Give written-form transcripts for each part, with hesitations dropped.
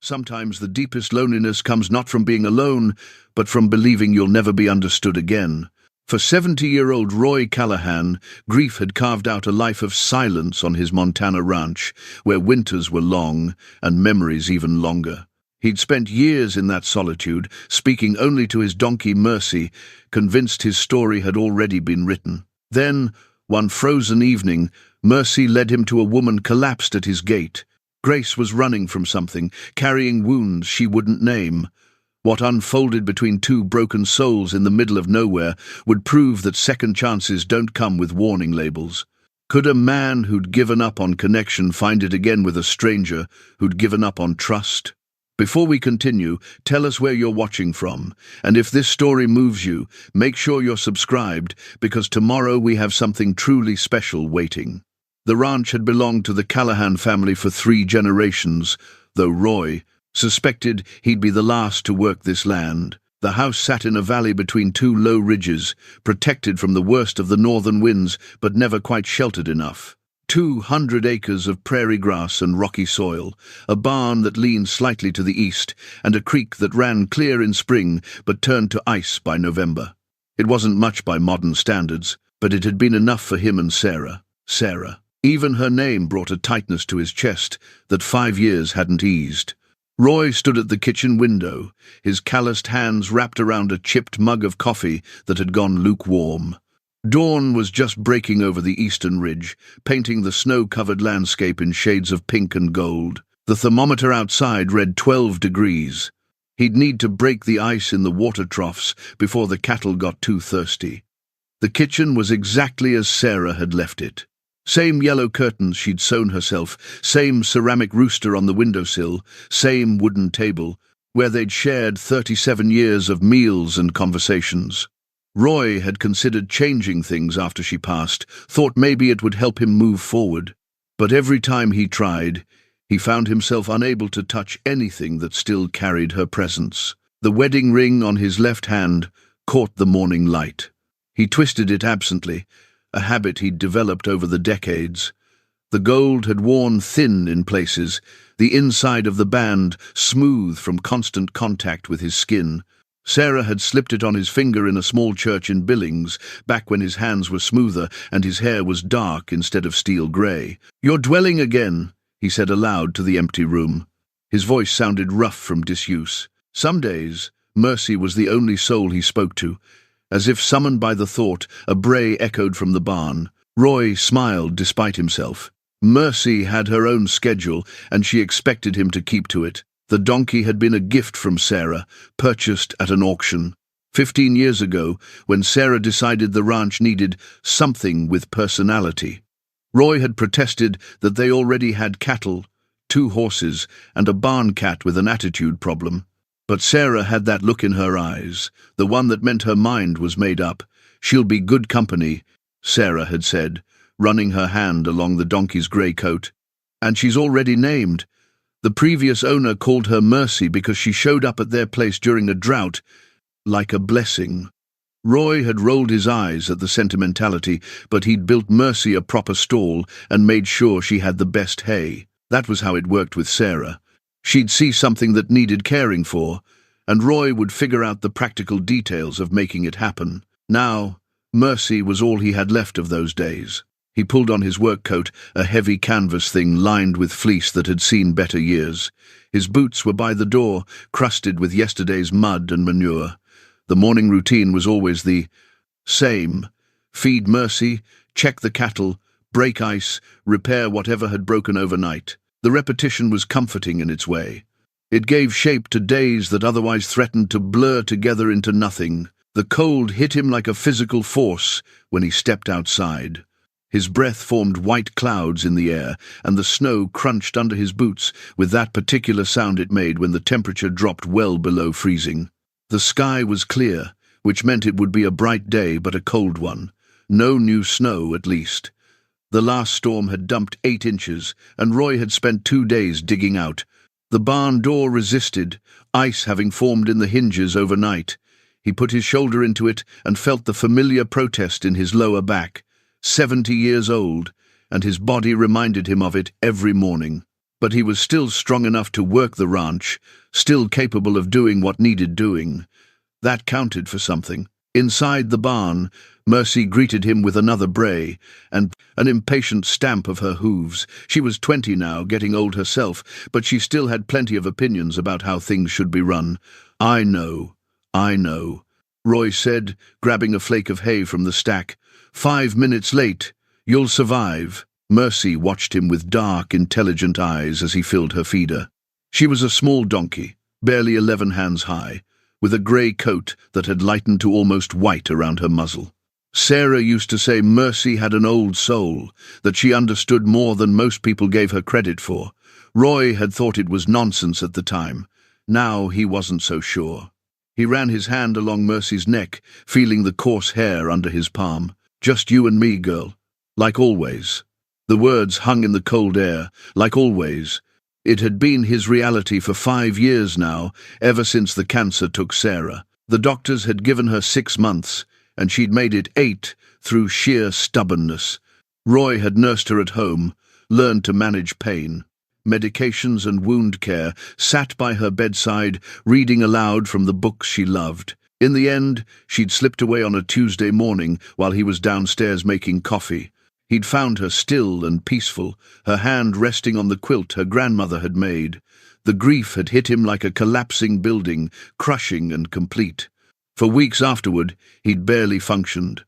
Sometimes the deepest loneliness comes not from being alone, but from believing you'll never be understood again. For 70-year-old Roy Callahan, grief had carved out a life of silence on his Montana ranch, where winters were long and memories even longer. He'd spent years in that solitude, speaking only to his donkey Mercy, convinced his story had already been written. Then, one frozen evening, Mercy led him to a woman collapsed at his gate. Grace was running from something, carrying wounds she wouldn't name. What unfolded between two broken souls in the middle of nowhere would prove that second chances don't come with warning labels. Could a man who'd given up on connection find it again with a stranger who'd given up on trust? Before we continue, tell us where you're watching from, and if this story moves you, make sure you're subscribed, because tomorrow we have something truly special waiting. The ranch had belonged to the Callahan family for 3 generations, though Roy suspected he'd be the last to work this land. The house sat in a valley between 2 low ridges, protected from the worst of the northern winds, but never quite sheltered enough. 200 acres of prairie grass and rocky soil, a barn that leaned slightly to the east, and a creek that ran clear in spring but turned to ice by November. It wasn't much by modern standards, but it had been enough for him and Sarah. Even her name brought a tightness to his chest that 5 years hadn't eased. Roy stood at the kitchen window, his calloused hands wrapped around a chipped mug of coffee that had gone lukewarm. Dawn was just breaking over the eastern ridge, painting the snow-covered landscape in shades of pink and gold. The thermometer outside read 12 degrees. He'd need to break the ice in the water troughs before the cattle got too thirsty. The kitchen was exactly as Sarah had left it. Same yellow curtains she'd sewn herself, same ceramic rooster on the windowsill, same wooden table, where they'd shared 37 years of meals and conversations. Roy had considered changing things after she passed, thought maybe it would help him move forward. But every time he tried, he found himself unable to touch anything that still carried her presence. The wedding ring on his left hand caught the morning light. He twisted it absently, a habit he'd developed over the decades. The gold had worn thin in places, the inside of the band smooth from constant contact with his skin. Sarah had slipped it on his finger in a small church in Billings, back when his hands were smoother and his hair was dark instead of steel grey. "You're dwelling again," he said aloud to the empty room. His voice sounded rough from disuse. Some days, Mercy was the only soul he spoke to. As if summoned by the thought, a bray echoed from the barn. Roy smiled despite himself. Mercy had her own schedule, and she expected him to keep to it. The donkey had been a gift from Sarah, purchased at an auction. 15 years ago, when Sarah decided the ranch needed something with personality. Roy had protested that they already had cattle, 2 horses, and a barn cat with an attitude problem. But Sarah had that look in her eyes, the one that meant her mind was made up. "She'll be good company," Sarah had said, running her hand along the donkey's grey coat. "And she's already named. The previous owner called her Mercy because she showed up at their place during a drought, like a blessing." Roy had rolled his eyes at the sentimentality, but he'd built Mercy a proper stall and made sure she had the best hay. That was how it worked with Sarah. She'd see something that needed caring for, and Roy would figure out the practical details of making it happen. Now, Mercy was all he had left of those days. He pulled on his work coat, a heavy canvas thing lined with fleece that had seen better years. His boots were by the door, crusted with yesterday's mud and manure. The morning routine was always the same: feed Mercy, check the cattle, break ice, repair whatever had broken overnight. The repetition was comforting in its way. It gave shape to days that otherwise threatened to blur together into nothing. The cold hit him like a physical force when he stepped outside. His breath formed white clouds in the air, and the snow crunched under his boots with that particular sound it made when the temperature dropped well below freezing. The sky was clear, which meant it would be a bright day but a cold one. No new snow, at least. The last storm had dumped 8 inches, and Roy had spent 2 days digging out. The barn door resisted, ice having formed in the hinges overnight. He put his shoulder into it and felt the familiar protest in his lower back. 70 years old, and his body reminded him of it every morning. but he was still strong enough to work the ranch, still capable of doing what needed doing. That counted for something. Inside the barn, Mercy greeted him with another bray, and an impatient stamp of her hooves. She was 20 now, getting old herself, but she still had plenty of opinions about how things should be run. I know, Roy said, grabbing a flake of hay from the stack. 5 minutes late. You'll survive. Mercy watched him with dark, intelligent eyes as he filled her feeder. She was a small donkey, barely 11 hands high, with a grey coat that had lightened to almost white around her muzzle. Sarah used to say Mercy had an old soul, that she understood more than most people gave her credit for. Roy had thought it was nonsense at the time. Now he wasn't so sure. He ran his hand along Mercy's neck, feeling the coarse hair under his palm. Just you and me, girl. Like always. The words hung in the cold air, like always. It had been his reality for 5 years now, ever since the cancer took Sarah. The doctors had given her 6 months, and she'd made it 8 through sheer stubbornness. Roy had nursed her at home, learned to manage pain. Medications and wound care, sat by her bedside, reading aloud from the books she loved. In the end, she'd slipped away on a Tuesday morning while he was downstairs making coffee. He'd found her still and peaceful, her hand resting on the quilt her grandmother had made. The grief had hit him like a collapsing building, crushing and complete. For weeks afterward, he'd barely functioned.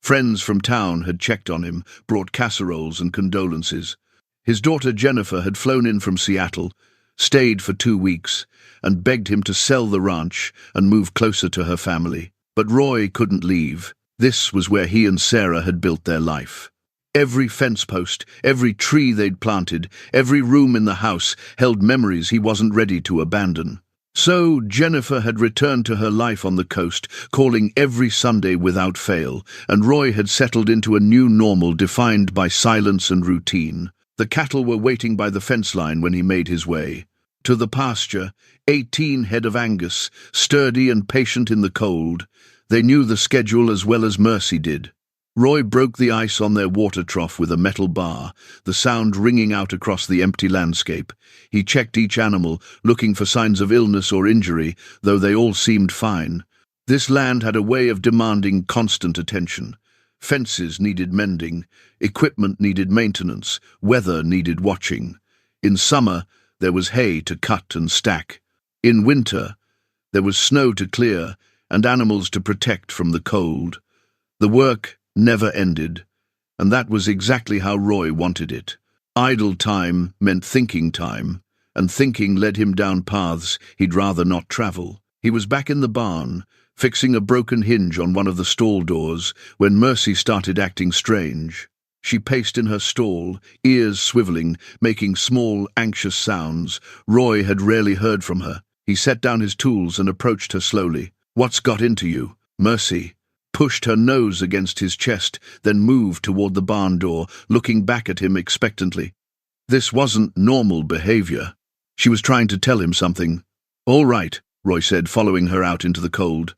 Friends from town had checked on him, brought casseroles and condolences. His daughter Jennifer had flown in from Seattle, stayed for 2 weeks, and begged him to sell the ranch and move closer to her family. But Roy couldn't leave. This was where he and Sarah had built their life. Every fence post, every tree they'd planted, every room in the house held memories he wasn't ready to abandon. So Jennifer had returned to her life on the coast, calling every Sunday without fail, and Roy had settled into a new normal defined by silence and routine. The cattle were waiting by the fence line when he made his way. To the pasture, 18 head of Angus, sturdy and patient in the cold. They knew the schedule as well as Mercy did. Roy broke the ice on their water trough with a metal bar, the sound ringing out across the empty landscape. He checked each animal, looking for signs of illness or injury, though they all seemed fine. This land had a way of demanding constant attention. Fences needed mending, equipment needed maintenance, weather needed watching. In summer, there was hay to cut and stack. In winter, there was snow to clear and animals to protect from the cold. The work never ended, and that was exactly how Roy wanted it. Idle time meant thinking time, and thinking led him down paths he'd rather not travel. He was back in the barn, fixing a broken hinge on one of the stall doors, when Mercy started acting strange. She paced in her stall, ears swiveling, making small, anxious sounds. Roy had rarely heard from her. He set down his tools and approached her slowly. "What's got into you?" Mercy pushed her nose against his chest, then moved toward the barn door, looking back at him expectantly. This wasn't normal behavior. She was trying to tell him something. "All right," Roy said, following her out into the cold.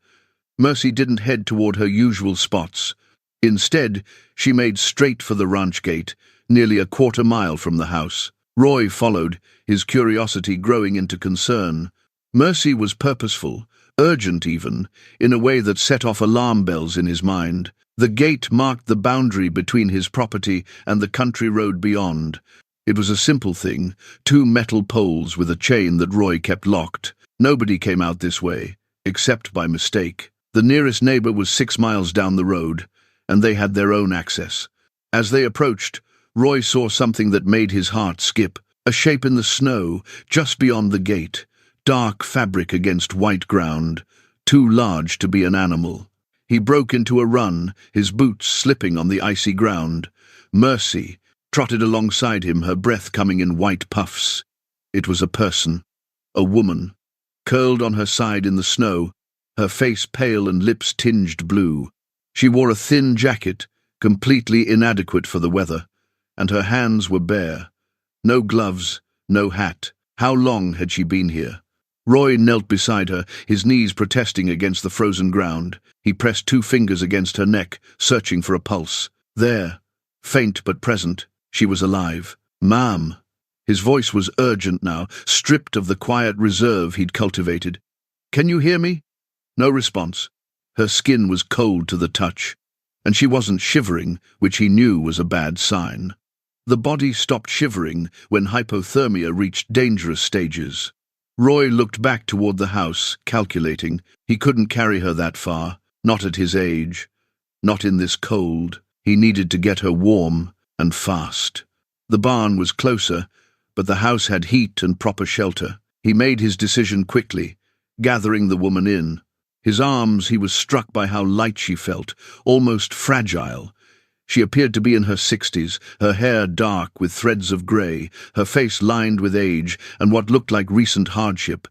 Mercy didn't head toward her usual spots. Instead, she made straight for the ranch gate, nearly a quarter mile from the house. Roy followed, his curiosity growing into concern. Mercy was purposeful, urgent even, in a way that set off alarm bells in his mind. The gate marked the boundary between his property and the country road beyond. It was a simple thing, 2 metal poles with a chain that Roy kept locked. Nobody came out this way, except by mistake. The nearest neighbor was 6 miles down the road, and they had their own access. As they approached, Roy saw something that made his heart skip, a shape in the snow just beyond the gate. Dark fabric against white ground, too large to be an animal. He broke into a run, his boots slipping on the icy ground. Mercy trotted alongside him, her breath coming in white puffs. It was a person, a woman, curled on her side in the snow, her face pale and lips tinged blue. She wore a thin jacket, completely inadequate for the weather, and her hands were bare. No gloves, no hat. How long had she been here? Roy knelt beside her, his knees protesting against the frozen ground. He pressed 2 fingers against her neck, searching for a pulse. There, faint but present, she was alive. "Ma'am." His voice was urgent now, stripped of the quiet reserve he'd cultivated. "Can you hear me?" No response. Her skin was cold to the touch, and she wasn't shivering, which he knew was a bad sign. The body stopped shivering when hypothermia reached dangerous stages. Roy looked back toward the house, calculating. He couldn't carry her that far, not at his age, not in this cold. He needed to get her warm, and fast. The barn was closer, but the house had heat and proper shelter. He made his decision quickly, gathering the woman in. His arms, he was struck by how light she felt, almost fragile. She appeared to be in her 60s, her hair dark with threads of grey, her face lined with age and what looked like recent hardship.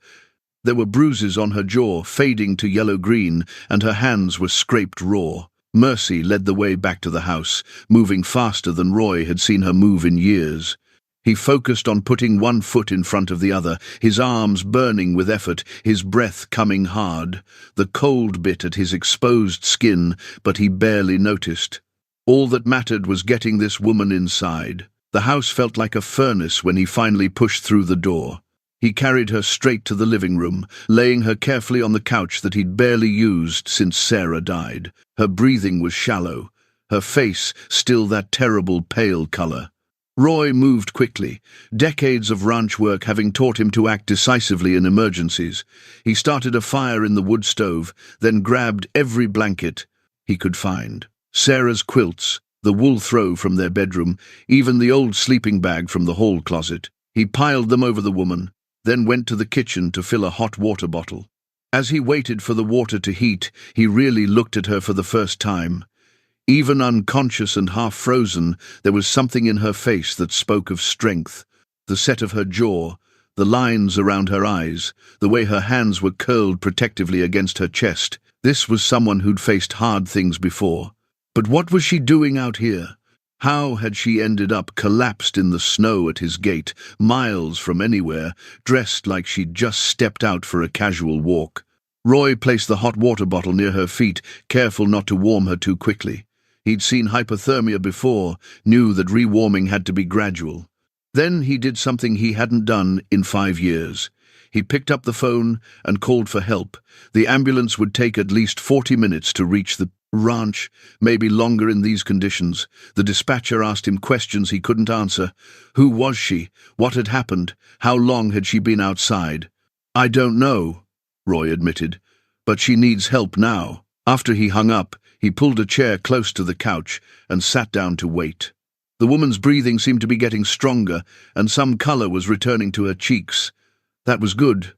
There were bruises on her jaw, fading to yellow-green, and her hands were scraped raw. Mercy led the way back to the house, moving faster than Roy had seen her move in years. He focused on putting one foot in front of the other, his arms burning with effort, his breath coming hard. The cold bit at his exposed skin, but he barely noticed. All that mattered was getting this woman inside. The house felt like a furnace when he finally pushed through the door. He carried her straight to the living room, laying her carefully on the couch that he'd barely used since Sarah died. Her breathing was shallow, her face still that terrible pale color. Roy moved quickly, decades of ranch work having taught him to act decisively in emergencies. He started a fire in the wood stove, then grabbed every blanket he could find. Sarah's quilts, the wool throw from their bedroom, even the old sleeping bag from the hall closet. He piled them over the woman, then went to the kitchen to fill a hot water bottle. As he waited for the water to heat, he really looked at her for the first time. Even unconscious and half-frozen, there was something in her face that spoke of strength. The set of her jaw, the lines around her eyes, the way her hands were curled protectively against her chest. This was someone who'd faced hard things before. But what was she doing out here? How had she ended up collapsed in the snow at his gate, miles from anywhere, dressed like she'd just stepped out for a casual walk? Roy placed the hot water bottle near her feet, careful not to warm her too quickly. He'd seen hypothermia before, knew that rewarming had to be gradual. Then he did something he hadn't done in 5 years. He picked up the phone and called for help. The ambulance would take at least 40 minutes to reach the ranch, maybe longer in these conditions. The dispatcher asked him questions he couldn't answer. Who was she? What had happened? How long had she been outside? "I don't know," Roy admitted, "but she needs help now." After he hung up, he pulled a chair close to the couch and sat down to wait. The woman's breathing seemed to be getting stronger, and some color was returning to her cheeks. That was good.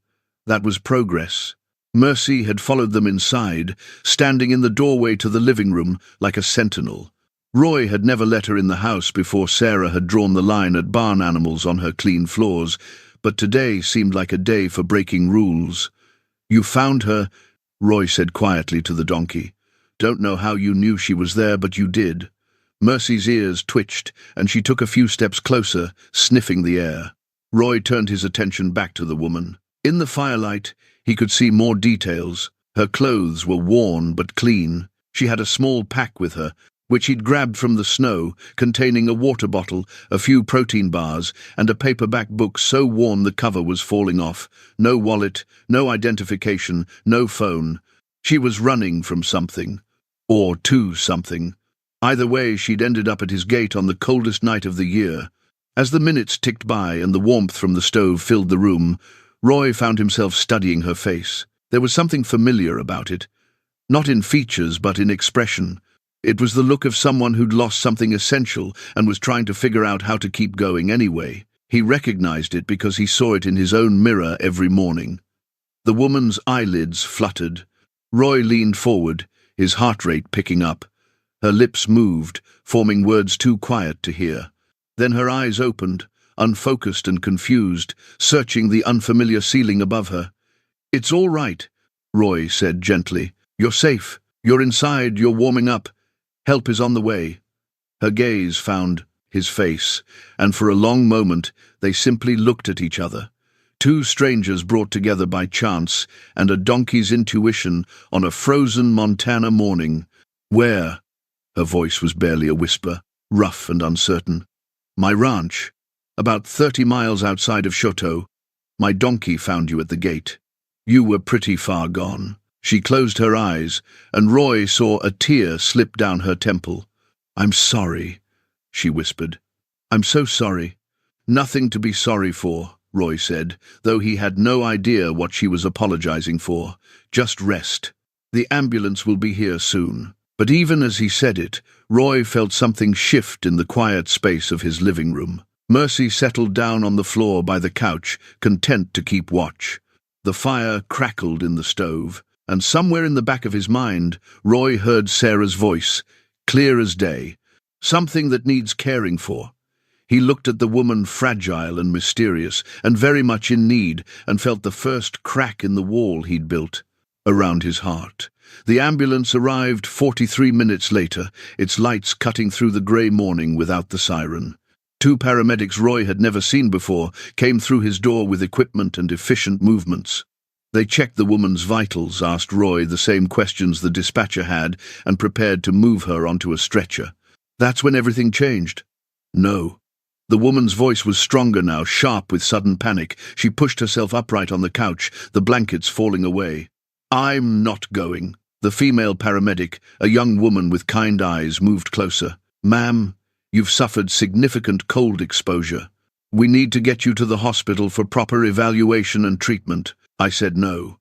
That was progress. Mercy had followed them inside, standing in the doorway to the living room like a sentinel. Roy had never let her in the house before Sarah had drawn the line at barn animals on her clean floors, but today seemed like a day for breaking rules. "You found her," Roy said quietly to the donkey. "Don't know how you knew she was there, but you did." Mercy's ears twitched, and she took a few steps closer, sniffing the air. Roy turned his attention back to the woman. In the firelight, he could see more details. Her clothes were worn but clean. She had a small pack with her, which he'd grabbed from the snow, containing a water bottle, a few protein bars, and a paperback book so worn the cover was falling off. No wallet, no identification, no phone. She was running from something. Or to something. Either way, she'd ended up at his gate on the coldest night of the year. As the minutes ticked by and the warmth from the stove filled the room, Roy found himself studying her face. There was something familiar about it. Not in features, but in expression. It was the look of someone who'd lost something essential and was trying to figure out how to keep going anyway. He recognized it because he saw it in his own mirror every morning. The woman's eyelids fluttered. Roy leaned forward, his heart rate picking up. Her lips moved, forming words too quiet to hear. Then her eyes opened, unfocused and confused, searching the unfamiliar ceiling above her. "It's all right," Roy said gently. "You're safe. You're inside. You're warming up. Help is on the way." Her gaze found his face, and for a long moment they simply looked at each other. Two strangers brought together by chance and a donkey's intuition on a frozen Montana morning. "Where?" Her voice was barely a whisper, rough and uncertain. "My ranch." About 30 miles outside of Choteau. My donkey found you at the gate. You were pretty far gone." She closed her eyes, and Roy saw a tear slip down her temple. "I'm sorry," she whispered. "I'm so sorry." "Nothing to be sorry for," Roy said, though he had no idea what she was apologizing for. "Just rest. The ambulance will be here soon." But even as he said it, Roy felt something shift in the quiet space of his living room. Mercy settled down on the floor by the couch, content to keep watch. The fire crackled in the stove, and somewhere in the back of his mind, Roy heard Sarah's voice, clear as day. "Something that needs caring for." He looked at the woman, fragile and mysterious, and very much in need, and felt the first crack in the wall he'd built around his heart. The ambulance arrived 43 minutes later, its lights cutting through the grey morning without the siren. Two paramedics Roy had never seen before came through his door with equipment and efficient movements. They checked the woman's vitals, asked Roy the same questions the dispatcher had, and prepared to move her onto a stretcher. That's when everything changed. "No." The woman's voice was stronger now, sharp with sudden panic. She pushed herself upright on the couch, the blankets falling away. "I'm not going." The female paramedic, a young woman with kind eyes, moved closer. "Ma'am, you've suffered significant cold exposure. We need to get you to the hospital for proper evaluation and treatment." I said no.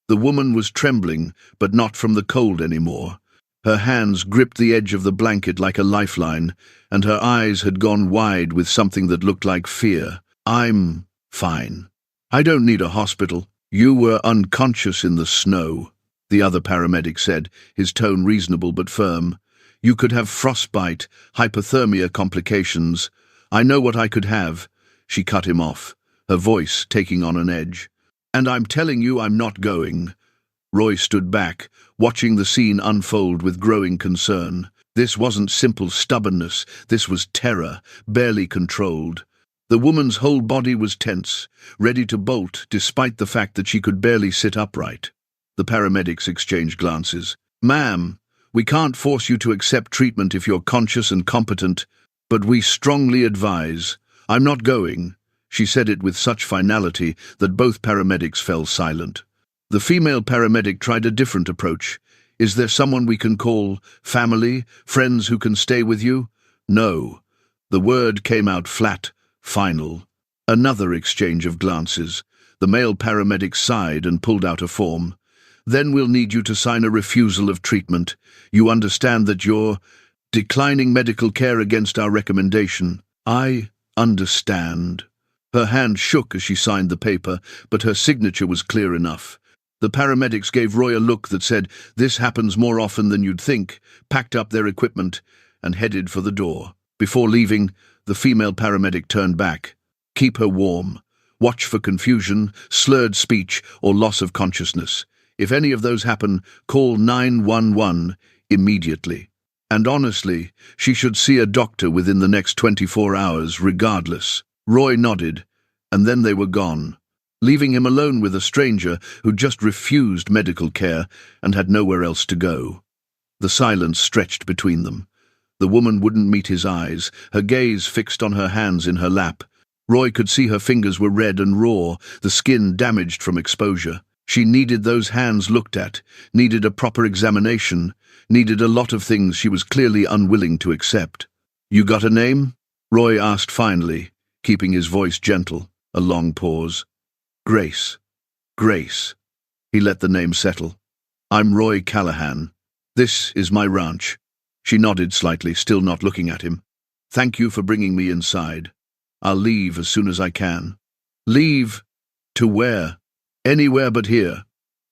The woman was trembling, but not from the cold anymore. Her hands gripped the edge of the blanket like a lifeline, and her eyes had gone wide with something that looked like fear. "I'm fine. I don't need a hospital. You were unconscious in the snow," the other paramedic said, his tone reasonable but firm. "You could have frostbite, hypothermia complications. I know what I could have." She cut him off, her voice taking on an edge. "And I'm telling you I'm not going." Roy stood back, watching the scene unfold with growing concern. This wasn't simple stubbornness, this was terror, barely controlled. The woman's whole body was tense, ready to bolt despite the fact that she could barely sit upright. The paramedics exchanged glances. "Ma'am, we can't force you to accept treatment if you're conscious and competent, but we strongly advise." "I'm not going." She said it with such finality that both paramedics fell silent. The female paramedic tried a different approach. "Is there someone we can call? Family? Friends who can stay with you?" "No." The word came out flat, final. Another exchange of glances. The male paramedic sighed and pulled out a form. "Then we'll need you to sign a refusal of treatment. You understand that you're declining medical care against our recommendation." "I understand." Her hand shook as she signed the paper, but her signature was clear enough. The paramedics gave Roy a look that said, "This happens more often than you'd think," packed up their equipment, and headed for the door. Before leaving, the female paramedic turned back. "Keep her warm. Watch for confusion, slurred speech, or loss of consciousness. If any of those happen, call 911 immediately. And honestly, she should see a doctor within the next 24 hours, regardless." Roy nodded, and then they were gone, leaving him alone with a stranger who just refused medical care and had nowhere else to go. The silence stretched between them. The woman wouldn't meet his eyes, her gaze fixed on her hands in her lap. Roy could see her fingers were red and raw, the skin damaged from exposure. She needed those hands looked at, needed a proper examination, needed a lot of things she was clearly unwilling to accept. "You got a name?" Roy asked finally, keeping his voice gentle. A long pause. "Grace. Grace." He let the name settle. "I'm Roy Callahan. This is my ranch." She nodded slightly, still not looking at him. "Thank you for bringing me inside. I'll leave as soon as I can." "Leave? To where?" "Anywhere but here."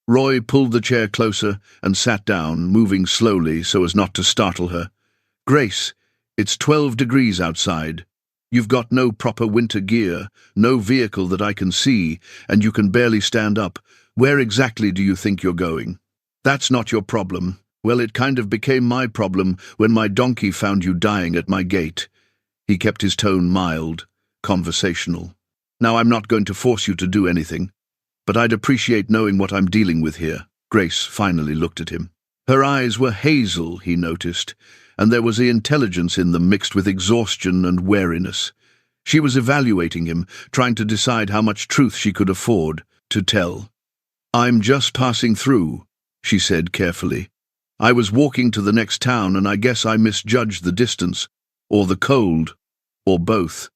Roy pulled the chair closer and sat down, moving slowly so as not to startle her. "Grace, it's 12 degrees outside. You've got no proper winter gear, no vehicle that I can see, and you can barely stand up. Where exactly do you think you're going?" "That's not your problem." "Well, it kind of became my problem when my donkey found you dying at my gate." He kept his tone mild, conversational. "Now, I'm not going to force you to do anything, but I'd appreciate knowing what I'm dealing with here." Grace finally looked at him. Her eyes were hazel, he noticed, and there was the intelligence in them mixed with exhaustion and wariness. She was evaluating him, trying to decide how much truth she could afford to tell. "I'm just passing through," she said carefully. "I was walking to the next town and I guess I misjudged the distance, or the cold, or both."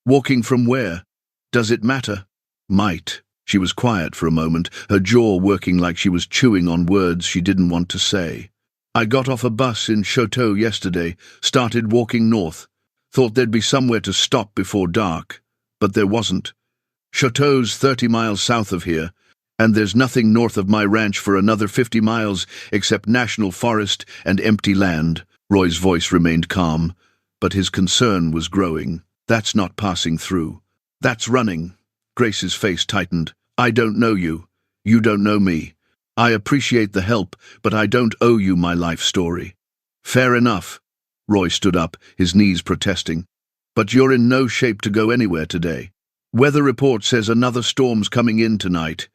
"Walking from where? Does it matter?" "Might." She was quiet for a moment, her jaw working like she was chewing on words she didn't want to say. "I got off a bus in Chateau yesterday, started walking north. Thought there'd be somewhere to stop before dark, but there wasn't. Chateau's 30 miles south of here, and there's nothing north of my ranch for another 50 miles except national forest and empty land." Roy's voice remained calm, but his concern was growing. "That's not passing through. That's running." Grace's face tightened. "I don't know you. You don't know me. I appreciate the help, but I don't owe you my life story." "Fair enough." Roy stood up, his knees protesting. "But you're in no shape to go anywhere today. Weather report says another storm's coming in tonight.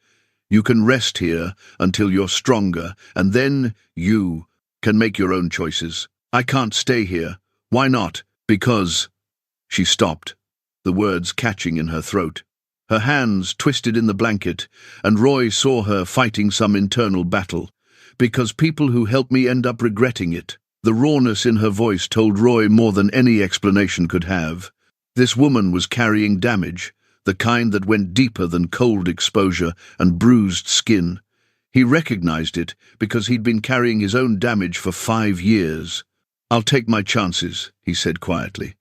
You can rest here until you're stronger, and then you can make your own choices. I can't stay here. Why not?" "Because—" She stopped, the words catching in her throat. Her hands twisted in the blanket, and Roy saw her fighting some internal battle. "Because people who help me end up regretting it." The rawness in her voice told Roy more than any explanation could have. This woman was carrying damage, the kind that went deeper than cold exposure and bruised skin. He recognized it because he'd been carrying his own damage for 5 years. "I'll take my chances," he said quietly.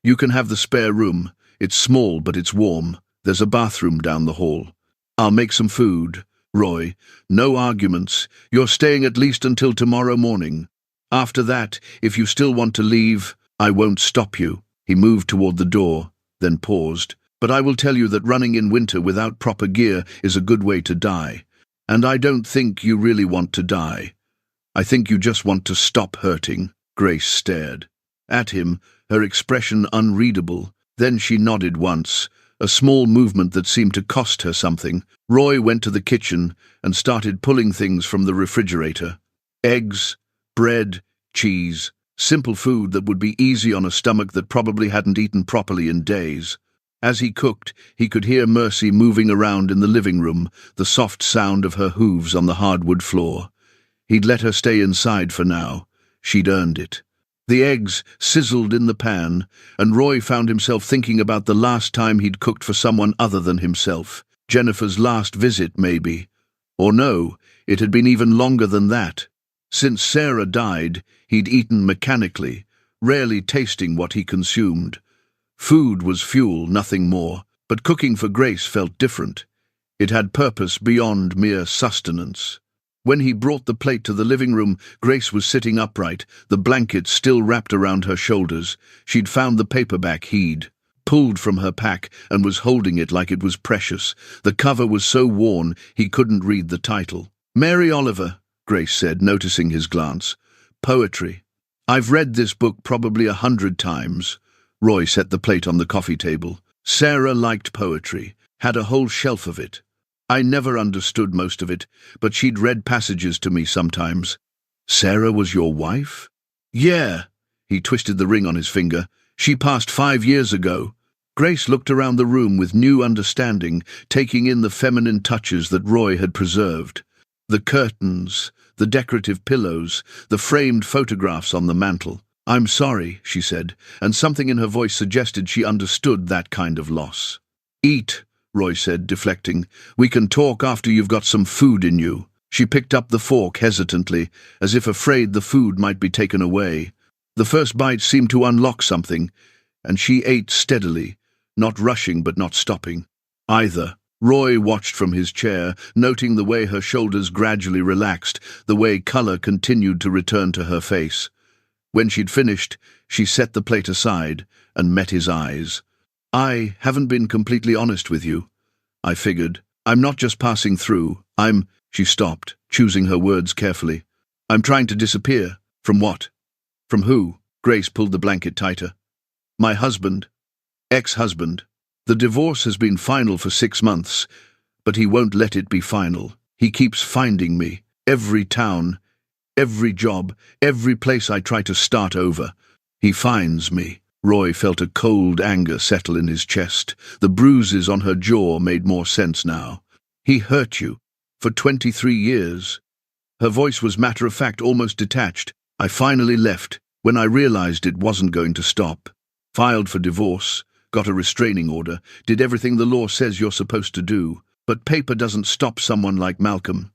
"You can have the spare room. It's small, but it's warm. There's a bathroom down the hall. I'll make some food." "Roy, no arguments. You're staying at least until tomorrow morning. After that, if you still want to leave, I won't stop you." He moved toward the door, then paused. "But I will tell you that running in winter without proper gear is a good way to die. And I don't think you really want to die. I think you just want to stop hurting." Grace stared at him, her expression unreadable. Then she nodded once, a small movement that seemed to cost her something. Roy went to the kitchen and started pulling things from the refrigerator. Eggs, bread, cheese, simple food that would be easy on a stomach that probably hadn't eaten properly in days. As he cooked, he could hear Mercy moving around in the living room, the soft sound of her hooves on the hardwood floor. He'd let her stay inside for now. She'd earned it. The eggs sizzled in the pan, and Roy found himself thinking about the last time he'd cooked for someone other than himself. Jennifer's last visit, maybe. Or no, it had been even longer than that. Since Sarah died, he'd eaten mechanically, rarely tasting what he consumed. Food was fuel, nothing more, but cooking for Grace felt different. It had purpose beyond mere sustenance. When he brought the plate to the living room, Grace was sitting upright, the blanket still wrapped around her shoulders. She'd found the paperback he'd pulled from her pack and was holding it like it was precious. The cover was so worn he couldn't read the title. "Mary Oliver," Grace said, noticing his glance. "Poetry. I've read this book probably 100 times." Roy set the plate on the coffee table. "Sarah liked poetry, had a whole shelf of it. I never understood most of it, but she'd read passages to me sometimes." "Sarah was your wife?" "Yeah." He twisted the ring on his finger. "She passed 5 years ago." Grace looked around the room with new understanding, taking in the feminine touches that Roy had preserved. The curtains, the decorative pillows, the framed photographs on the mantel. "I'm sorry," she said, and something in her voice suggested she understood that kind of loss. "Eat," Roy said, deflecting. "We can talk after you've got some food in you." She picked up the fork hesitantly, as if afraid the food might be taken away. The first bite seemed to unlock something, and she ate steadily, not rushing but not stopping either. Roy watched from his chair, noting the way her shoulders gradually relaxed, the way color continued to return to her face. When she'd finished, she set the plate aside and met his eyes. "I haven't been completely honest with you. I figured. I'm not just passing through. She stopped, choosing her words carefully. "I'm trying to disappear." "From what?" "From who?" Grace pulled the blanket tighter. "My husband. Ex-husband. The divorce has been final for 6 months, but he won't let it be final. He keeps finding me. Every town, every job, every place I try to start over. He finds me." Roy felt a cold anger settle in his chest. The bruises on her jaw made more sense now. He hurt you. For 23 years. Her voice was matter-of-fact, almost detached. I finally left when I realized it wasn't going to stop. Filed for divorce, got a restraining order, did everything the law says you're supposed to do. But paper doesn't stop someone like Malcolm.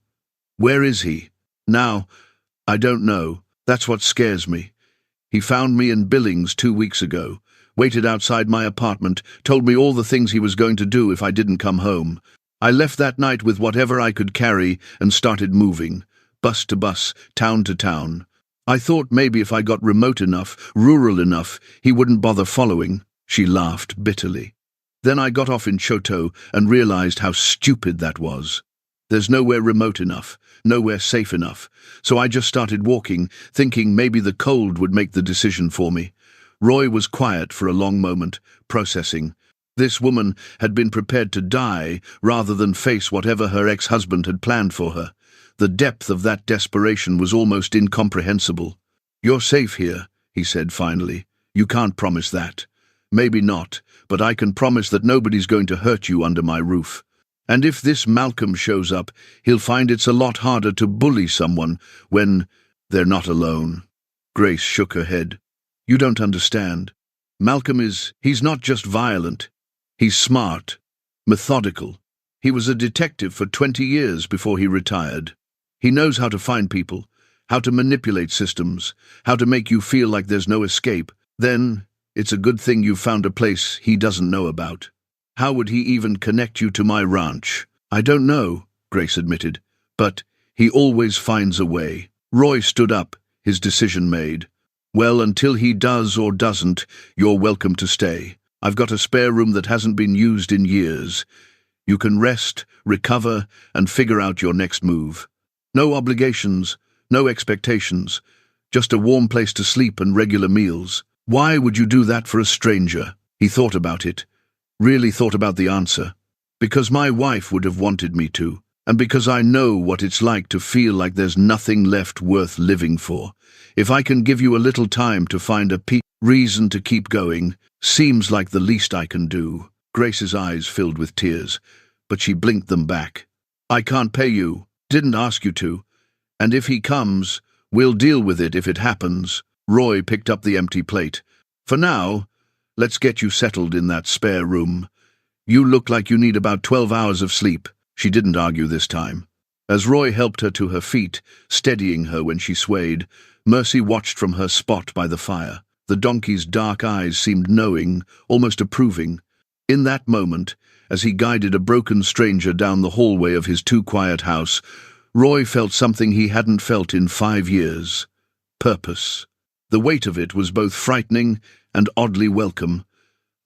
Where is he? Now, I don't know. That's what scares me. He found me in Billings 2 weeks ago, waited outside my apartment, told me all the things he was going to do if I didn't come home. I left that night with whatever I could carry and started moving, bus to bus, town to town. I thought maybe if I got remote enough, rural enough, he wouldn't bother following. She laughed bitterly. Then I got off in Choteau and realized how stupid that was. There's nowhere remote enough, nowhere safe enough, so I just started walking, thinking maybe the cold would make the decision for me. Roy was quiet for a long moment, processing. This woman had been prepared to die rather than face whatever her ex-husband had planned for her. The depth of that desperation was almost incomprehensible. "You're safe here," he said finally. "You can't promise that." "Maybe not, but I can promise that nobody's going to hurt you under my roof. And if this Malcolm shows up, he'll find it's a lot harder to bully someone when they're not alone." Grace shook her head. "You don't understand. Malcolm he's not just violent. He's smart, methodical. He was a detective for 20 years before he retired. He knows how to find people, how to manipulate systems, how to make you feel like there's no escape. Then, it's a good thing you've found a place he doesn't know about. How would he even connect you to my ranch?" "I don't know," Grace admitted, "but he always finds a way." Roy stood up, his decision made. "Well, until he does or doesn't, you're welcome to stay. I've got a spare room that hasn't been used in years. You can rest, recover, and figure out your next move. No obligations, no expectations, just a warm place to sleep and regular meals. Why would you do that for a stranger?" He thought about it. Really thought about the answer. "Because my wife would have wanted me to, and because I know what it's like to feel like there's nothing left worth living for. If I can give you a little time to find a reason to keep going, seems like the least I can do." Grace's eyes filled with tears, but she blinked them back. "I can't pay you, didn't ask you to, and if he comes, we'll deal with it if it happens." Roy picked up the empty plate. "For now, let's get you settled in that spare room. You look like you need about 12 hours of sleep." She didn't argue this time. As Roy helped her to her feet, steadying her when she swayed, Mercy watched from her spot by the fire. The donkey's dark eyes seemed knowing, almost approving. In that moment, as he guided a broken stranger down the hallway of his too-quiet house, Roy felt something he hadn't felt in 5 years. Purpose. The weight of it was both frightening and oddly welcome,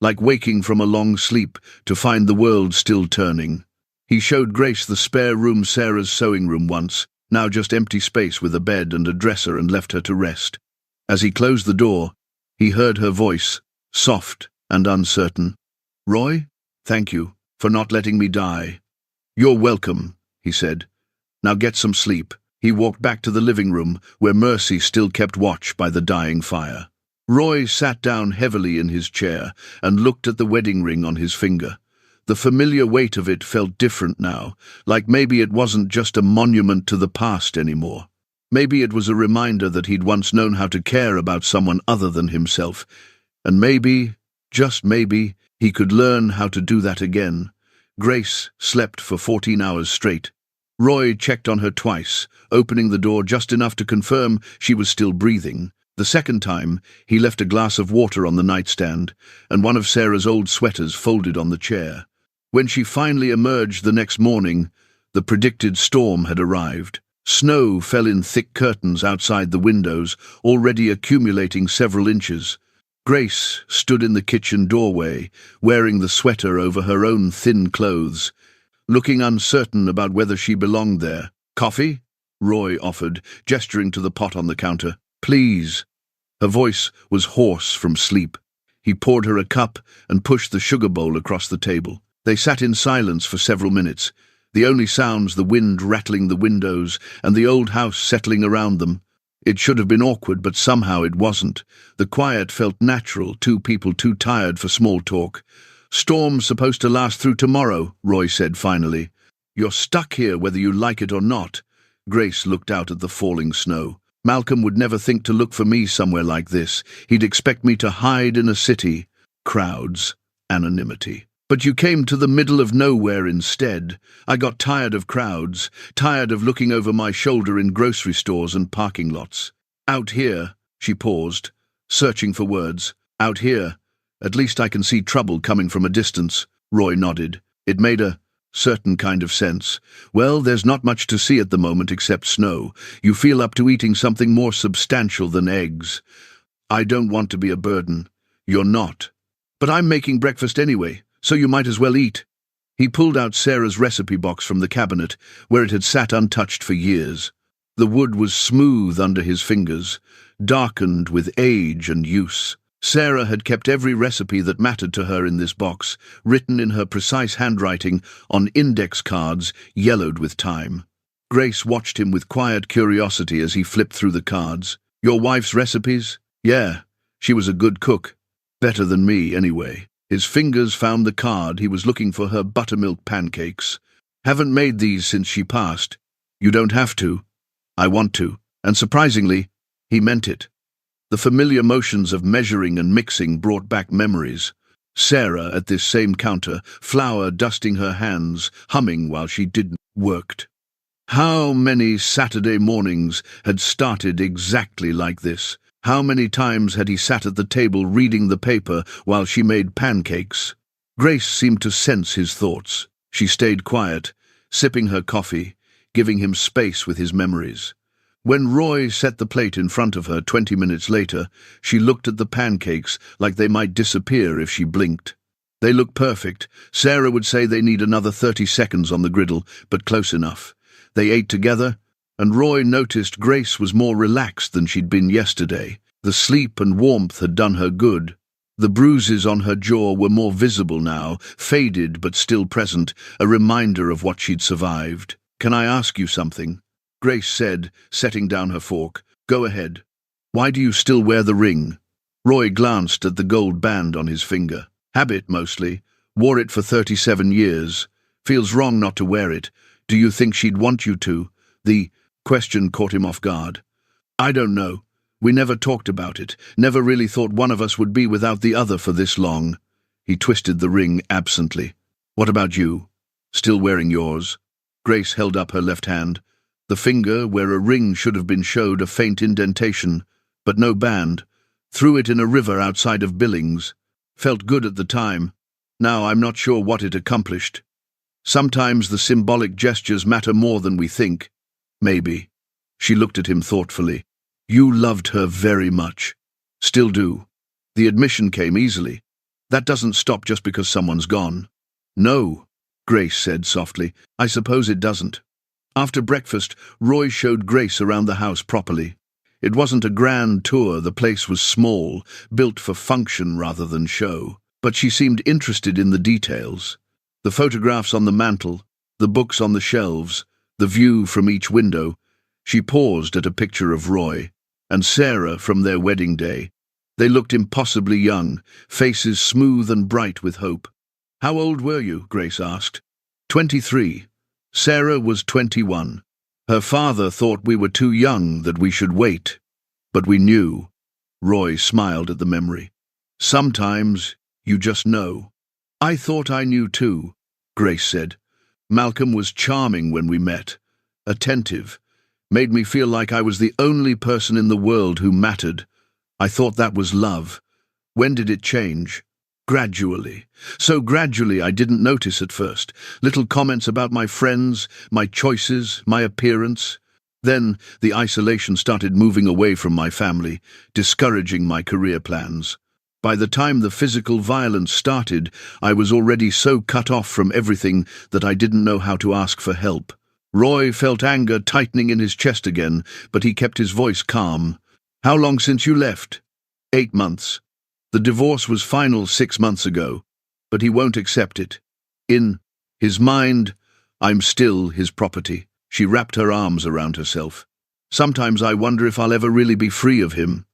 like waking from a long sleep to find the world still turning. He showed Grace the spare room, Sarah's sewing room once, now just empty space with a bed and a dresser, and left her to rest. As he closed the door, he heard her voice, soft and uncertain. "Roy, thank you for not letting me die." "You're welcome," he said. "Now get some sleep." He walked back to the living room, where Mercy still kept watch by the dying fire. Roy sat down heavily in his chair and looked at the wedding ring on his finger. The familiar weight of it felt different now, like maybe it wasn't just a monument to the past anymore. Maybe it was a reminder that he'd once known how to care about someone other than himself. And maybe, just maybe, he could learn how to do that again. Grace slept for 14 hours straight. Roy checked on her twice, opening the door just enough to confirm she was still breathing. The second time, he left a glass of water on the nightstand and one of Sarah's old sweaters folded on the chair. When she finally emerged the next morning, the predicted storm had arrived. Snow fell in thick curtains outside the windows, already accumulating several inches. Grace stood in the kitchen doorway, wearing the sweater over her own thin clothes, looking uncertain about whether she belonged there. "Coffee?" Roy offered, gesturing to the pot on the counter. "Please." Her voice was hoarse from sleep. He poured her a cup and pushed the sugar bowl across the table. They sat in silence for several minutes, the only sounds the wind rattling the windows and the old house settling around them. It should have been awkward, but somehow it wasn't. The quiet felt natural, two people too tired for small talk. "Storm's supposed to last through tomorrow," Roy said finally. "You're stuck here whether you like it or not." Grace looked out at the falling snow. "Malcolm would never think to look for me somewhere like this. He'd expect me to hide in a city. Crowds, anonymity. But you came to the middle of nowhere instead. I got tired of crowds, tired of looking over my shoulder in grocery stores and parking lots. Out here," she paused, searching for words. "Out here, at least I can see trouble coming from a distance." Roy nodded. It made a certain kind of sense. "Well, there's not much to see at the moment except snow. You feel up to eating something more substantial than eggs." "I don't want to be a burden." "You're not. But I'm making breakfast anyway, so you might as well eat." He pulled out Sarah's recipe box from the cabinet, where it had sat untouched for years. The wood was smooth under his fingers, darkened with age and use. Sarah had kept every recipe that mattered to her in this box, written in her precise handwriting on index cards yellowed with time. Grace watched him with quiet curiosity as he flipped through the cards. "Your wife's recipes?" "Yeah, she was a good cook. Better than me, anyway." His fingers found the card. He was looking for her buttermilk pancakes. "Haven't made these since she passed." "You don't have to." "I want to." And surprisingly, he meant it. The familiar motions of measuring and mixing brought back memories. Sarah at this same counter, flour dusting her hands, humming while she worked. How many Saturday mornings had started exactly like this? How many times had he sat at the table reading the paper while she made pancakes? Grace seemed to sense his thoughts. She stayed quiet, sipping her coffee, giving him space with his memories. When Roy set the plate in front of her 20 minutes later, she looked at the pancakes like they might disappear if she blinked. They looked perfect. Sarah would say they need another 30 seconds on the griddle, but close enough. They ate together, and Roy noticed Grace was more relaxed than she'd been yesterday. The sleep and warmth had done her good. The bruises on her jaw were more visible now, faded but still present, a reminder of what she'd survived. "Can I ask you something?" Grace said, setting down her fork. "Go ahead. Why do you still wear the ring?" Roy glanced at the gold band on his finger. "Habit, mostly. Wore it for 37 years. Feels wrong not to wear it. Do you think she'd want you to?" The question caught him off guard. "I don't know. We never talked about it. Never really thought one of us would be without the other for this long." He twisted the ring absently. "What about you? Still wearing yours?" Grace held up her left hand. The finger, where a ring should have been, showed a faint indentation, but no band. "Threw it in a river outside of Billings. Felt good at the time. Now I'm not sure what it accomplished. Sometimes the symbolic gestures matter more than we think." "Maybe." She looked at him thoughtfully. "You loved her very much." "Still do." The admission came easily. "That doesn't stop just because someone's gone." "No," Grace said softly. "I suppose it doesn't." After breakfast, Roy showed Grace around the house properly. It wasn't a grand tour. The place was small, built for function rather than show. But she seemed interested in the details. The photographs on the mantel, the books on the shelves, the view from each window. She paused at a picture of Roy and Sarah from their wedding day. They looked impossibly young, faces smooth and bright with hope. "How old were you?" Grace asked. 23. Sarah was 21. Her father thought we were too young, that we should wait. But we knew. Roy smiled at the memory. "Sometimes you just know." "I thought I knew too," Grace said. "Malcolm was charming when we met. Attentive. Made me feel like I was the only person in the world who mattered. I thought that was love. When did it change?" "Gradually. So gradually I didn't notice at first. Little comments about my friends, my choices, my appearance. Then the isolation started moving away from my family, discouraging my career plans. By the time the physical violence started, I was already so cut off from everything that I didn't know how to ask for help." Roy felt anger tightening in his chest again, but he kept his voice calm. "How long since you left?" 8 months. The divorce was final 6 months ago, but he won't accept it. In his mind, I'm still his property." She wrapped her arms around herself. Sometimes I wonder if I'll ever really be free of him."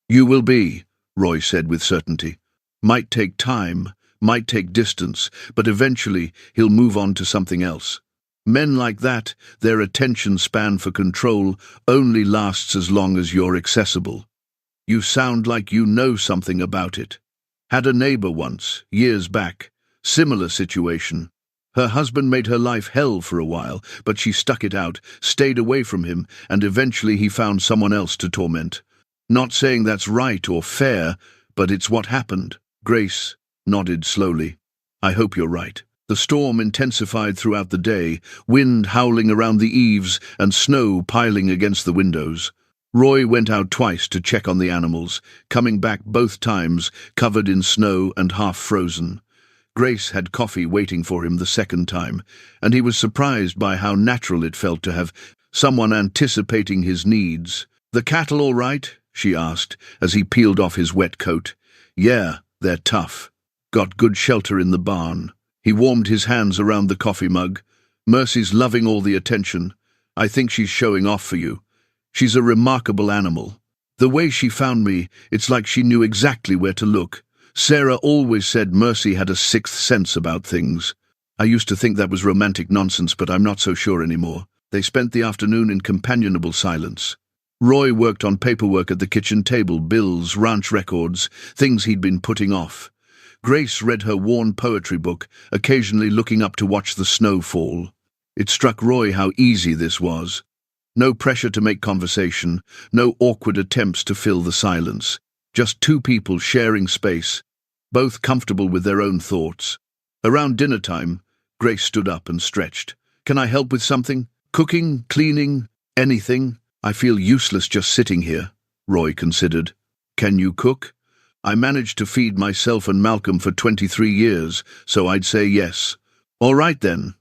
"You will be," Roy said with certainty. "Might take time, might take distance, but eventually he'll move on to something else. Men like that, their attention span for control only lasts as long as you're accessible. You sound like you know something about it." "Had a neighbor once, years back. Similar situation. Her husband made her life hell for a while, but she stuck it out, stayed away from him, and eventually he found someone else to torment. Not saying that's right or fair, but it's what happened." Grace nodded slowly. "I hope you're right." The storm intensified throughout the day, wind howling around the eaves and snow piling against the windows. Roy went out twice to check on the animals, coming back both times covered in snow and half frozen. Grace had coffee waiting for him the second time, and he was surprised by how natural it felt to have someone anticipating his needs. "The cattle all right?" she asked, as he peeled off his wet coat. "Yeah, they're tough. Got good shelter in the barn." He warmed his hands around the coffee mug. "Mercy's loving all the attention. I think she's showing off for you. She's a remarkable animal. The way she found me, it's like she knew exactly where to look. Sarah always said Mercy had a sixth sense about things. I used to think that was romantic nonsense, but I'm not so sure anymore." They spent the afternoon in companionable silence. Roy worked on paperwork at the kitchen table, bills, ranch records, things he'd been putting off. Grace read her worn poetry book, occasionally looking up to watch the snow fall. It struck Roy how easy this was. No pressure to make conversation, no awkward attempts to fill the silence. Just two people sharing space, both comfortable with their own thoughts. Around dinner time, Grace stood up and stretched. "Can I help with something? Cooking, cleaning, anything? I feel useless just sitting here," Roy considered. "Can you cook?" "I managed to feed myself and Malcolm for 23 years, so I'd say yes." "All right then.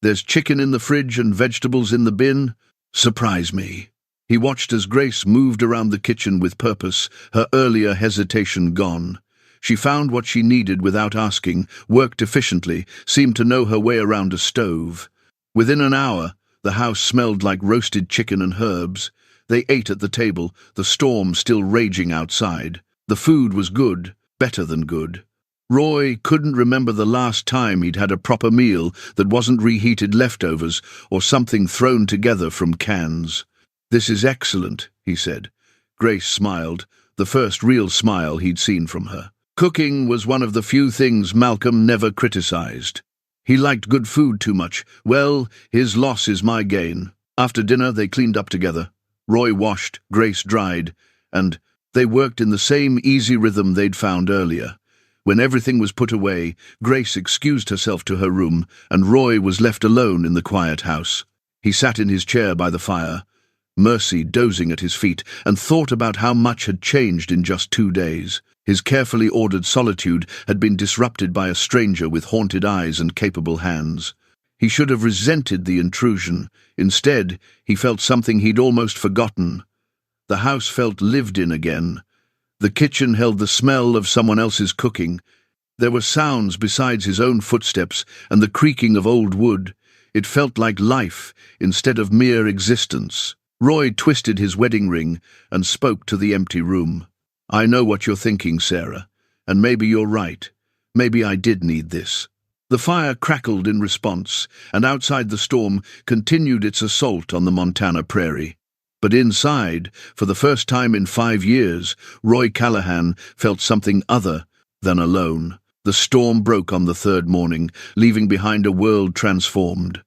There's chicken in the fridge and vegetables in the bin. Surprise me." He watched as Grace moved around the kitchen with purpose, her earlier hesitation gone. She found what she needed without asking, worked efficiently, seemed to know her way around a stove. Within an hour, the house smelled like roasted chicken and herbs. They ate at the table, the storm still raging outside. The food was good, better than good. Roy couldn't remember the last time he'd had a proper meal that wasn't reheated leftovers or something thrown together from cans. "This is excellent," he said. Grace smiled, the first real smile he'd seen from her. Cooking was one of the few things Malcolm never criticized. He liked good food too much. Well, his loss is my gain. After dinner, they cleaned up together. Roy washed, Grace dried, and they worked in the same easy rhythm they'd found earlier. When everything was put away, Grace excused herself to her room, and Roy was left alone in the quiet house. He sat in his chair by the fire, Mercy dozing at his feet, and thought about how much had changed in just 2 days. His carefully ordered solitude had been disrupted by a stranger with haunted eyes and capable hands. He should have resented the intrusion. Instead, he felt something he'd almost forgotten. The house felt lived in again. The kitchen held the smell of someone else's cooking. There were sounds besides his own footsteps and the creaking of old wood. It felt like life instead of mere existence. Roy twisted his wedding ring and spoke to the empty room. "I know what you're thinking, Sarah, and maybe you're right. Maybe I did need this." The fire crackled in response, and outside the storm continued its assault on the Montana prairie. But inside, for the first time in 5 years, Roy Callahan felt something other than alone. The storm broke on the third morning, leaving behind a world transformed.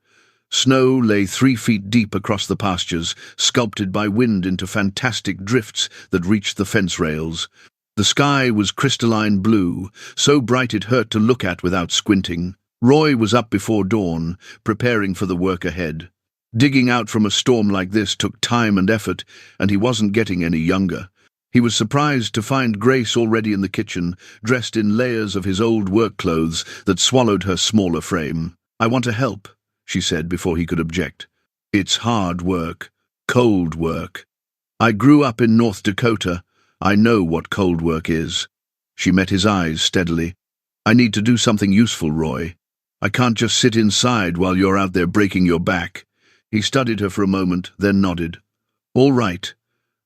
Snow lay 3 feet deep across the pastures, sculpted by wind into fantastic drifts that reached the fence rails. The sky was crystalline blue, so bright it hurt to look at without squinting. Roy was up before dawn, preparing for the work ahead. Digging out from a storm like this took time and effort, and he wasn't getting any younger. He was surprised to find Grace already in the kitchen, dressed in layers of his old work clothes that swallowed her smaller frame. "I want to help," she said before he could object. "It's hard work, cold work. I grew up in North Dakota. I know what cold work is." She met his eyes steadily. "I need to do something useful, Roy. I can't just sit inside while you're out there breaking your back." He studied her for a moment, then nodded. All right,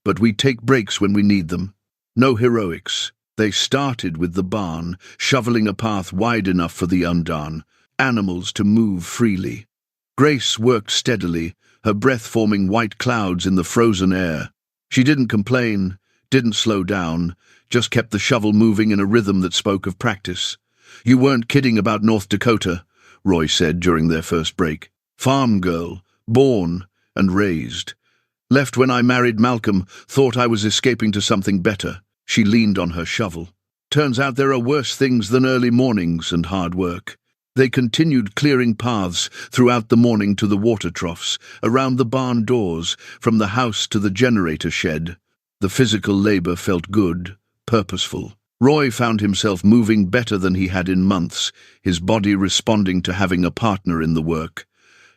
but we take breaks when we need them. No heroics. They started with the barn, shoveling a path wide enough for the undone animals to move freely. Grace worked steadily, her breath forming white clouds in the frozen air. She didn't complain, didn't slow down, just kept the shovel moving in a rhythm that spoke of practice. "You weren't kidding about North Dakota," Roy said during their first break. "Farm girl, born and raised. Left when I married Malcolm, thought I was escaping to something better." She leaned on her shovel. "Turns out there are worse things than early mornings and hard work." They continued clearing paths throughout the morning to the water troughs, around the barn doors, from the house to the generator shed. The physical labor felt good, purposeful. Roy found himself moving better than he had in months, his body responding to having a partner in the work.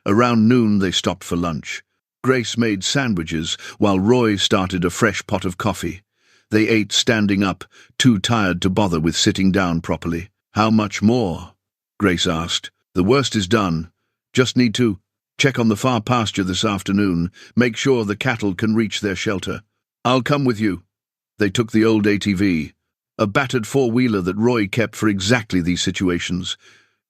Around noon they stopped for lunch. Grace made sandwiches while Roy started a fresh pot of coffee. They ate standing up, too tired to bother with sitting down properly. "How much more?" Grace asked. "The worst is done. Just need to check on the far pasture this afternoon, make sure the cattle can reach their shelter. I'll come with you." They took the old ATV, a battered four-wheeler that Roy kept for exactly these situations.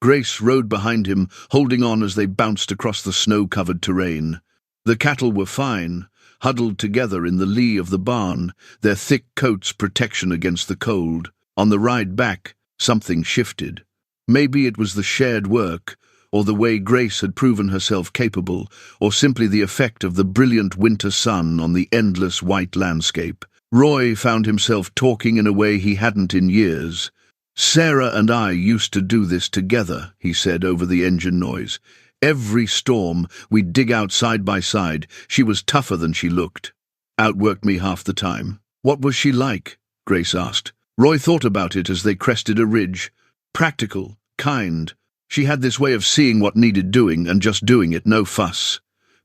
Grace rode behind him, holding on as they bounced across the snow-covered terrain. The cattle were fine, huddled together in the lee of the barn, their thick coats protection against the cold. On the ride back, something shifted. Maybe it was the shared work, or the way Grace had proven herself capable, or simply the effect of the brilliant winter sun on the endless white landscape. Roy found himself talking in a way he hadn't in years. "Sarah and I used to do this together," he said over the engine noise. "Every storm, we'd dig out side by side. She was tougher than she looked. Outworked me half the time." "What was she like?" Grace asked. Roy thought about it as they crested a ridge. Practical, kind. She had this way of seeing what needed doing and just doing it, no fuss.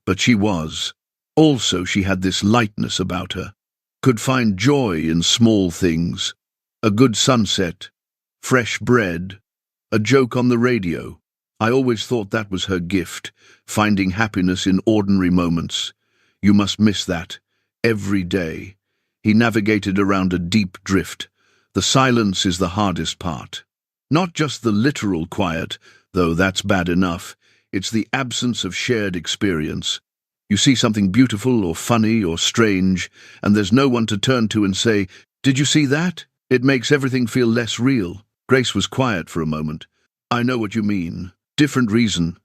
But she was. Also, she had this lightness about her. Could find joy in small things. A good sunset, fresh bread, a joke on the radio. I always thought that was her gift, finding happiness in ordinary moments. You must miss that, every day. He navigated around a deep drift. The silence is the hardest part. Not just the literal quiet, though that's bad enough. It's the absence of shared experience. You see something beautiful or funny or strange, and there's no one to turn to and say, "Did you see that?" It makes everything feel less real. Grace was quiet for a moment. "I know what you mean. Different reason,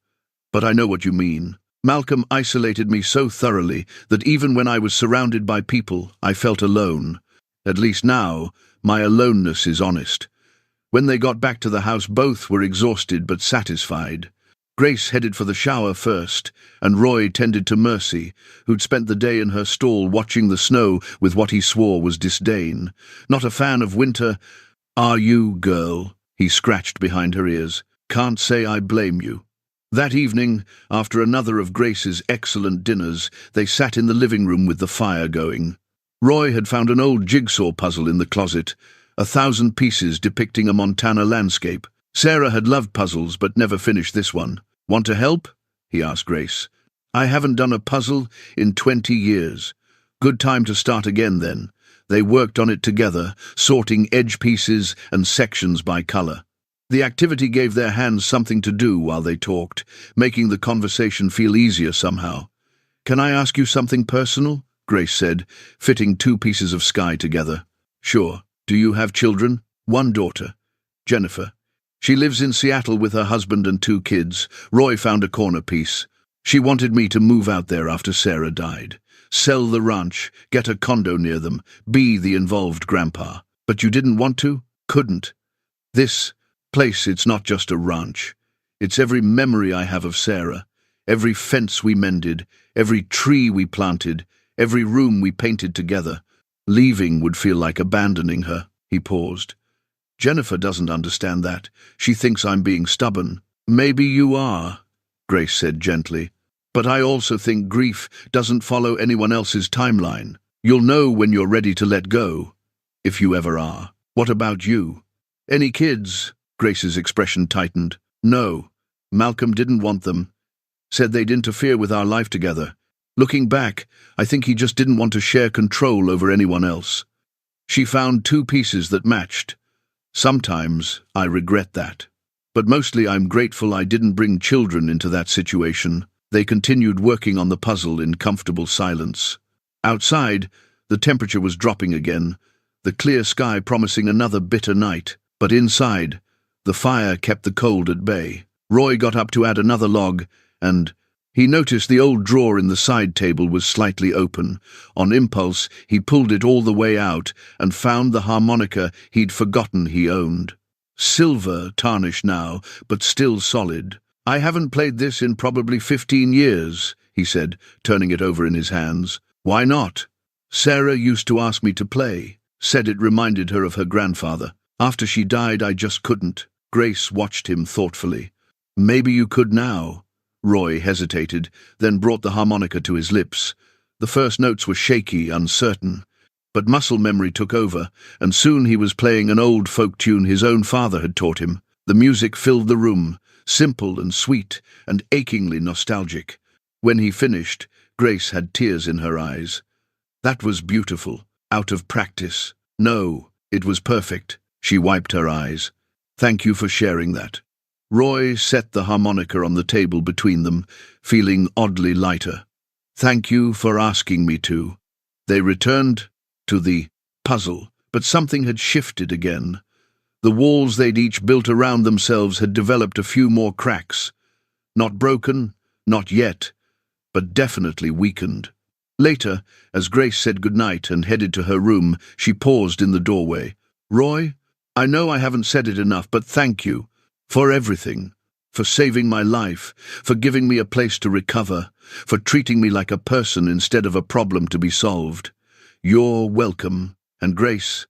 but I know what you mean. Malcolm isolated me so thoroughly that even when I was surrounded by people, I felt alone. At least now, my aloneness is honest." When they got back to the house, both were exhausted but satisfied. Grace headed for the shower first, and Roy tended to Mercy, who'd spent the day in her stall watching the snow with what he swore was disdain. "Not a fan of winter, are you, girl?" He scratched behind her ears. "Can't say I blame you." That evening, after another of Grace's excellent dinners, they sat in the living room with the fire going. Roy had found an old jigsaw puzzle in the closet, 1,000 pieces depicting a Montana landscape. Sarah had loved puzzles but never finished this one. "Want to help?" he asked Grace. "I haven't done a puzzle in 20 years. Good time to start again then." They worked on it together, sorting edge pieces and sections by color. The activity gave their hands something to do while they talked, making the conversation feel easier somehow. "Can I ask you something personal?" Grace said, fitting 2 pieces of sky together. "Sure. Do you have children?" "One daughter, Jennifer. She lives in Seattle with her husband and 2 kids. Roy found a corner piece. She wanted me to move out there after Sarah died. Sell the ranch, get a condo near them, be the involved grandpa. But you didn't want to? Couldn't. This place, it's not just a ranch. It's every memory I have of Sarah, every fence we mended, every tree we planted, every room we painted together. Leaving would feel like abandoning her." He paused. "Jennifer doesn't understand that. She thinks I'm being stubborn." "Maybe you are," Grace said gently. "But I also think grief doesn't follow anyone else's timeline. You'll know when you're ready to let go, if you ever are. What about you?" "Any kids?" Grace's expression tightened. "No. Malcolm didn't want them. Said they'd interfere with our life together. Looking back, I think he just didn't want to share control over anyone else. She found two pieces that matched. Sometimes I regret that. But mostly I'm grateful I didn't bring children into that situation. They continued working on the puzzle in comfortable silence. Outside, the temperature was dropping again, the clear sky promising another bitter night. But inside, the fire kept the cold at bay. Roy got up to add another log, and he noticed the old drawer in the side table was slightly open. On impulse, he pulled it all the way out and found the harmonica he'd forgotten he owned. Silver, tarnished now, but still solid. "I haven't played this in probably 15 years, he said, turning it over in his hands. "Why not?" "Sarah used to ask me to play," said it reminded her of her grandfather. "After she died, I just couldn't." Grace watched him thoughtfully. "Maybe you could now." Roy hesitated, then brought the harmonica to his lips. The first notes were shaky, uncertain. But muscle memory took over, and soon he was playing an old folk tune his own father had taught him. The music filled the room, simple and sweet and achingly nostalgic. When he finished, Grace had tears in her eyes. That was beautiful, out of practice. No, it was perfect. She wiped her eyes. "Thank you for sharing that." Roy set the harmonica on the table between them, feeling oddly lighter. "Thank you for asking me to." They returned to the puzzle, but something had shifted again. The walls they'd each built around themselves had developed a few more cracks. Not broken, not yet, but definitely weakened. Later, as Grace said goodnight and headed to her room, she paused in the doorway. "Roy, I know I haven't said it enough, but thank you. For everything. For saving my life, for giving me a place to recover, for treating me like a person instead of a problem to be solved. You're welcome. And Grace,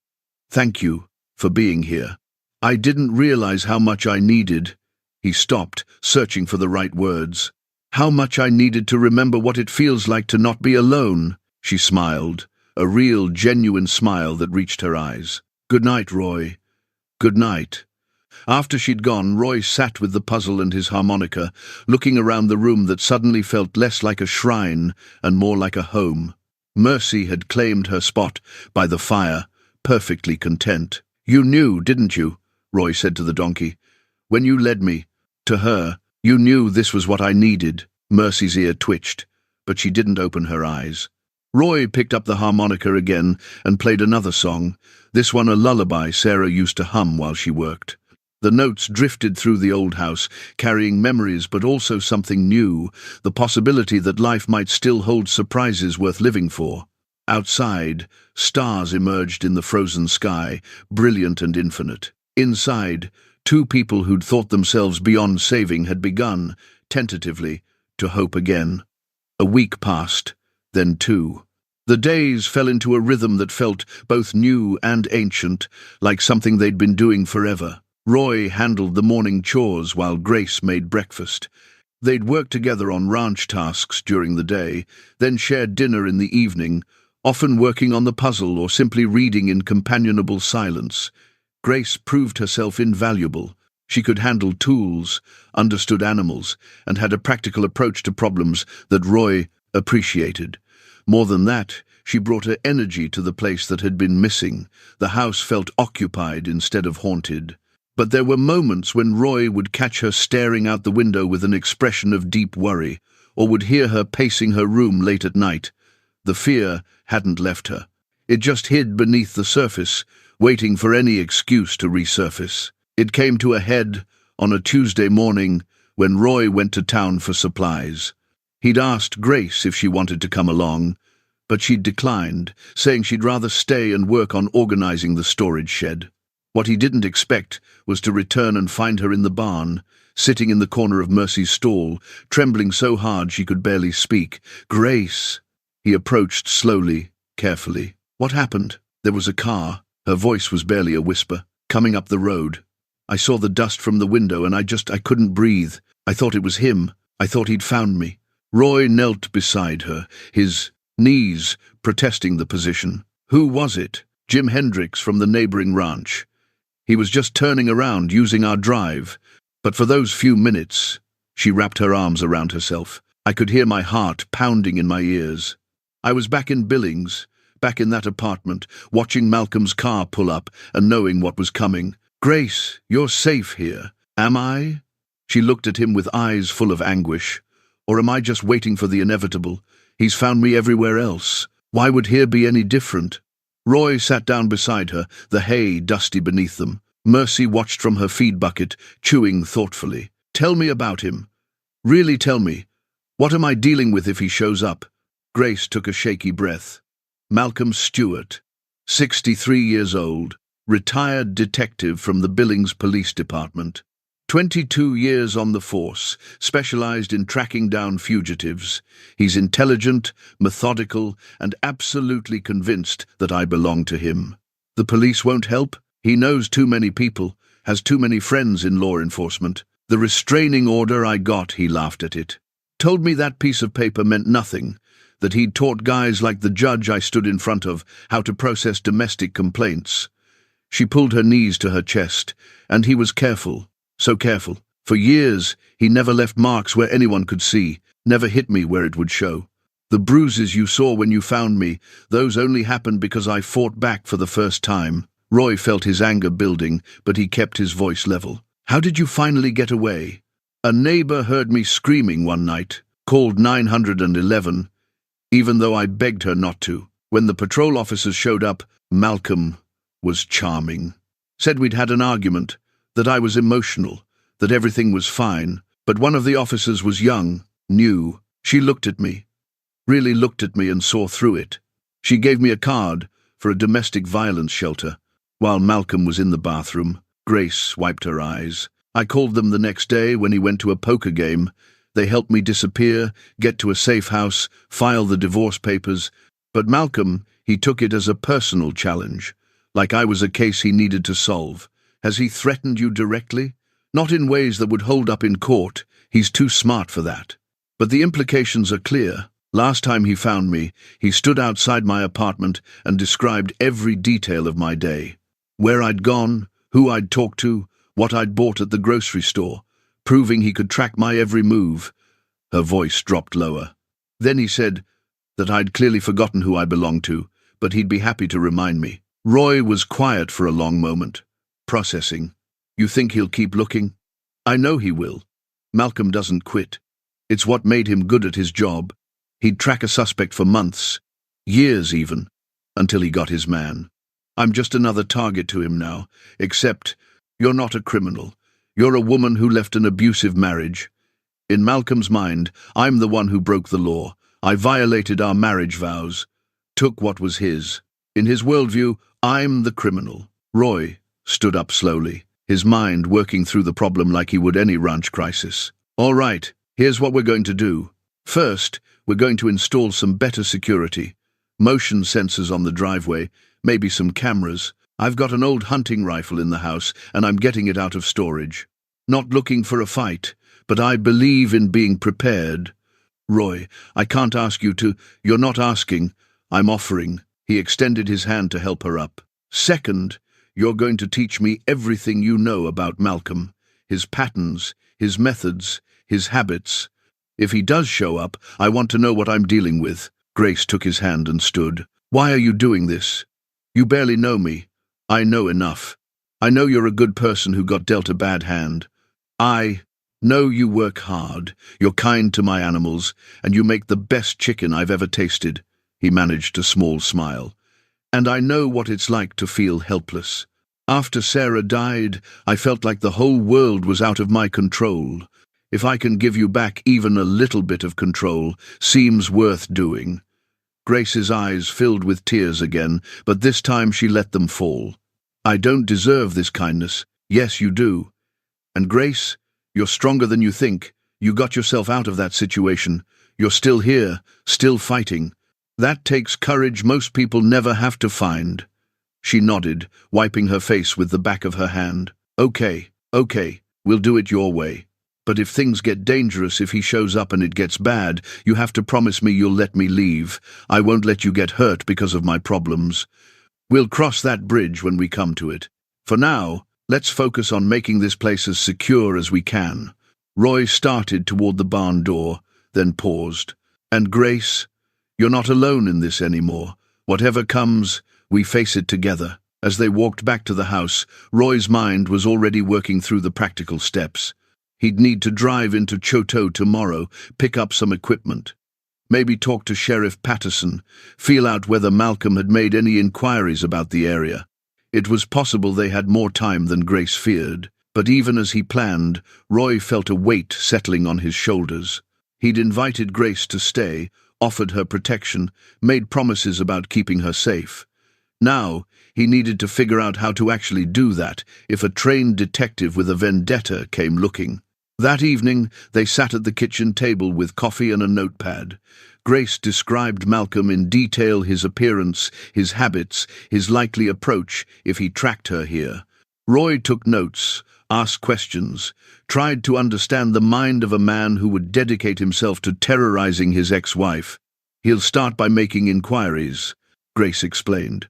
thank you for being here. I didn't realize how much I needed." He stopped, searching for the right words. "How much I needed to remember what it feels like to not be alone." She smiled, a real, genuine smile that reached her eyes. "Good night, Roy. Good night." After she'd gone, Roy sat with the puzzle and his harmonica, looking around the room that suddenly felt less like a shrine and more like a home. Mercy had claimed her spot by the fire, perfectly content. "You knew, didn't you?" Roy said to the donkey. "When you led me to her, you knew this was what I needed." Mercy's ear twitched, but she didn't open her eyes. Roy picked up the harmonica again and played another song, this one a lullaby Sarah used to hum while she worked. The notes drifted through the old house, carrying memories but also something new, the possibility that life might still hold surprises worth living for. Outside, stars emerged in the frozen sky, brilliant and infinite. Inside, two people who'd thought themselves beyond saving had begun, tentatively, to hope again. A week passed, then two. The days fell into a rhythm that felt both new and ancient, like something they'd been doing forever. Roy handled the morning chores while Grace made breakfast. They'd worked together on ranch tasks during the day, then shared dinner in the evening, often working on the puzzle or simply reading in companionable silence. Grace proved herself invaluable. She could handle tools, understood animals, and had a practical approach to problems that Roy appreciated. More than that, she brought her energy to the place that had been missing. The house felt occupied instead of haunted. But there were moments when Roy would catch her staring out the window with an expression of deep worry, or would hear her pacing her room late at night. The fear hadn't left her. It just hid beneath the surface, waiting for any excuse to resurface. It came to a head on a Tuesday morning when Roy went to town for supplies. He'd asked Grace if she wanted to come along, but she'd declined, saying she'd rather stay and work on organizing the storage shed. What he didn't expect was to return and find her in the barn, sitting in the corner of Mercy's stall, trembling so hard she could barely speak. "Grace!" He approached slowly, carefully. "What happened?" There was a car, her voice was barely a whisper, coming up the road. "I saw the dust from the window and I couldn't breathe. I thought it was him. I thought he'd found me." Roy knelt beside her, his knees protesting the position. "Who was it?" "Jim Hendricks from the neighboring ranch. He was just turning around, using our drive. But for those few minutes," she wrapped her arms around herself, I could hear my heart pounding in my ears. I was back in Billings, back in that apartment, watching Malcolm's car pull up and knowing what was coming. "Grace, you're safe here. Am I?" She looked at him with eyes full of anguish. "Or am I just waiting for the inevitable? He's found me everywhere else. Why would here be any different?" Roy sat down beside her, the hay dusty beneath them. Mercy watched from her feed bucket, chewing thoughtfully. "Tell me about him. Really tell me. What am I dealing with if he shows up?" Grace took a shaky breath. Malcolm Stewart, 63 years old, retired detective from the Billings Police Department. 22 years on the force, specialized in tracking down fugitives. He's intelligent, methodical, and absolutely convinced that I belong to him. The police won't help? He knows too many people, has too many friends in law enforcement. The restraining order I got, he laughed at it. Told me that piece of paper meant nothing, that he'd taught guys like the judge I stood in front of how to process domestic complaints. She pulled her knees to her chest, and he was careful. So careful. For years, he never left marks where anyone could see, never hit me where it would show. The bruises you saw when you found me, those only happened because I fought back for the first time. Roy felt his anger building, but he kept his voice level. "How did you finally get away?" "A neighbor heard me screaming one night, called 911, even though I begged her not to. When the patrol officers showed up, Malcolm was charming. Said we'd had an argument, that I was emotional, that everything was fine, but one of the officers was young, new. She looked at me, really looked at me and saw through it. She gave me a card for a domestic violence shelter. While Malcolm was in the bathroom, Grace wiped her eyes. I called them the next day when he went to a poker game. They helped me disappear, get to a safe house, file the divorce papers. But Malcolm, he took it as a personal challenge, like I was a case he needed to solve. Has he threatened you directly? Not in ways that would hold up in court. He's too smart for that. But the implications are clear. Last time he found me, he stood outside my apartment and described every detail of my day. Where I'd gone, who I'd talked to, what I'd bought at the grocery store, proving he could track my every move. Her voice dropped lower. Then he said that I'd clearly forgotten who I belonged to, but he'd be happy to remind me. Roy was quiet for a long moment. Processing. "You think he'll keep looking?" "I know he will. Malcolm doesn't quit. It's what made him good at his job. He'd track a suspect for months, years even, until he got his man. I'm just another target to him now, except you're not a criminal. You're a woman who left an abusive marriage. In Malcolm's mind, I'm the one who broke the law. I violated our marriage vows, took what was his. In his worldview, I'm the criminal." Roy stood up slowly, his mind working through the problem like he would any ranch crisis. "All right, here's what we're going to do. First, we're going to install some better security. Motion sensors on the driveway, maybe some cameras. I've got an old hunting rifle in the house, and I'm getting it out of storage. Not looking for a fight, but I believe in being prepared." "Roy, I can't ask you to. You're not asking. I'm offering." He extended his hand to help her up. "Second, you're going to teach me everything you know about Malcolm, his patterns, his methods, his habits. If he does show up, I want to know what I'm dealing with." Grace took his hand and stood. "Why are you doing this? You barely know me. I know enough. I know you're a good person who got dealt a bad hand. I know you work hard, you're kind to my animals, and you make the best chicken I've ever tasted." He managed a small smile. "And I know what it's like to feel helpless. After Sarah died, I felt like the whole world was out of my control. If I can give you back even a little bit of control, seems worth doing." Grace's eyes filled with tears again, but this time she let them fall. "I don't deserve this kindness." "Yes, you do. And Grace, you're stronger than you think. You got yourself out of that situation. You're still here, still fighting. That takes courage most people never have to find." She nodded, wiping her face with the back of her hand. Okay, we'll do it your way. But if things get dangerous, if he shows up and it gets bad, you have to promise me you'll let me leave. I won't let you get hurt because of my problems. We'll cross that bridge when we come to it. For now, let's focus on making this place as secure as we can." Roy started toward the barn door, then paused. "And Grace, you're not alone in this anymore. Whatever comes, we face it together." As they walked back to the house, Roy's mind was already working through the practical steps. He'd need to drive into Choteau tomorrow, pick up some equipment. Maybe talk to Sheriff Patterson, feel out whether Malcolm had made any inquiries about the area. It was possible they had more time than Grace feared, but even as he planned, Roy felt a weight settling on his shoulders. He'd invited Grace to stay, offered her protection, made promises about keeping her safe. Now, he needed to figure out how to actually do that if a trained detective with a vendetta came looking. That evening, they sat at the kitchen table with coffee and a notepad. Grace described Malcolm in detail, his appearance, his habits, his likely approach if he tracked her here. Roy took notes, asked questions, tried to understand the mind of a man who would dedicate himself to terrorizing his ex-wife. "He'll start by making inquiries," Grace explained.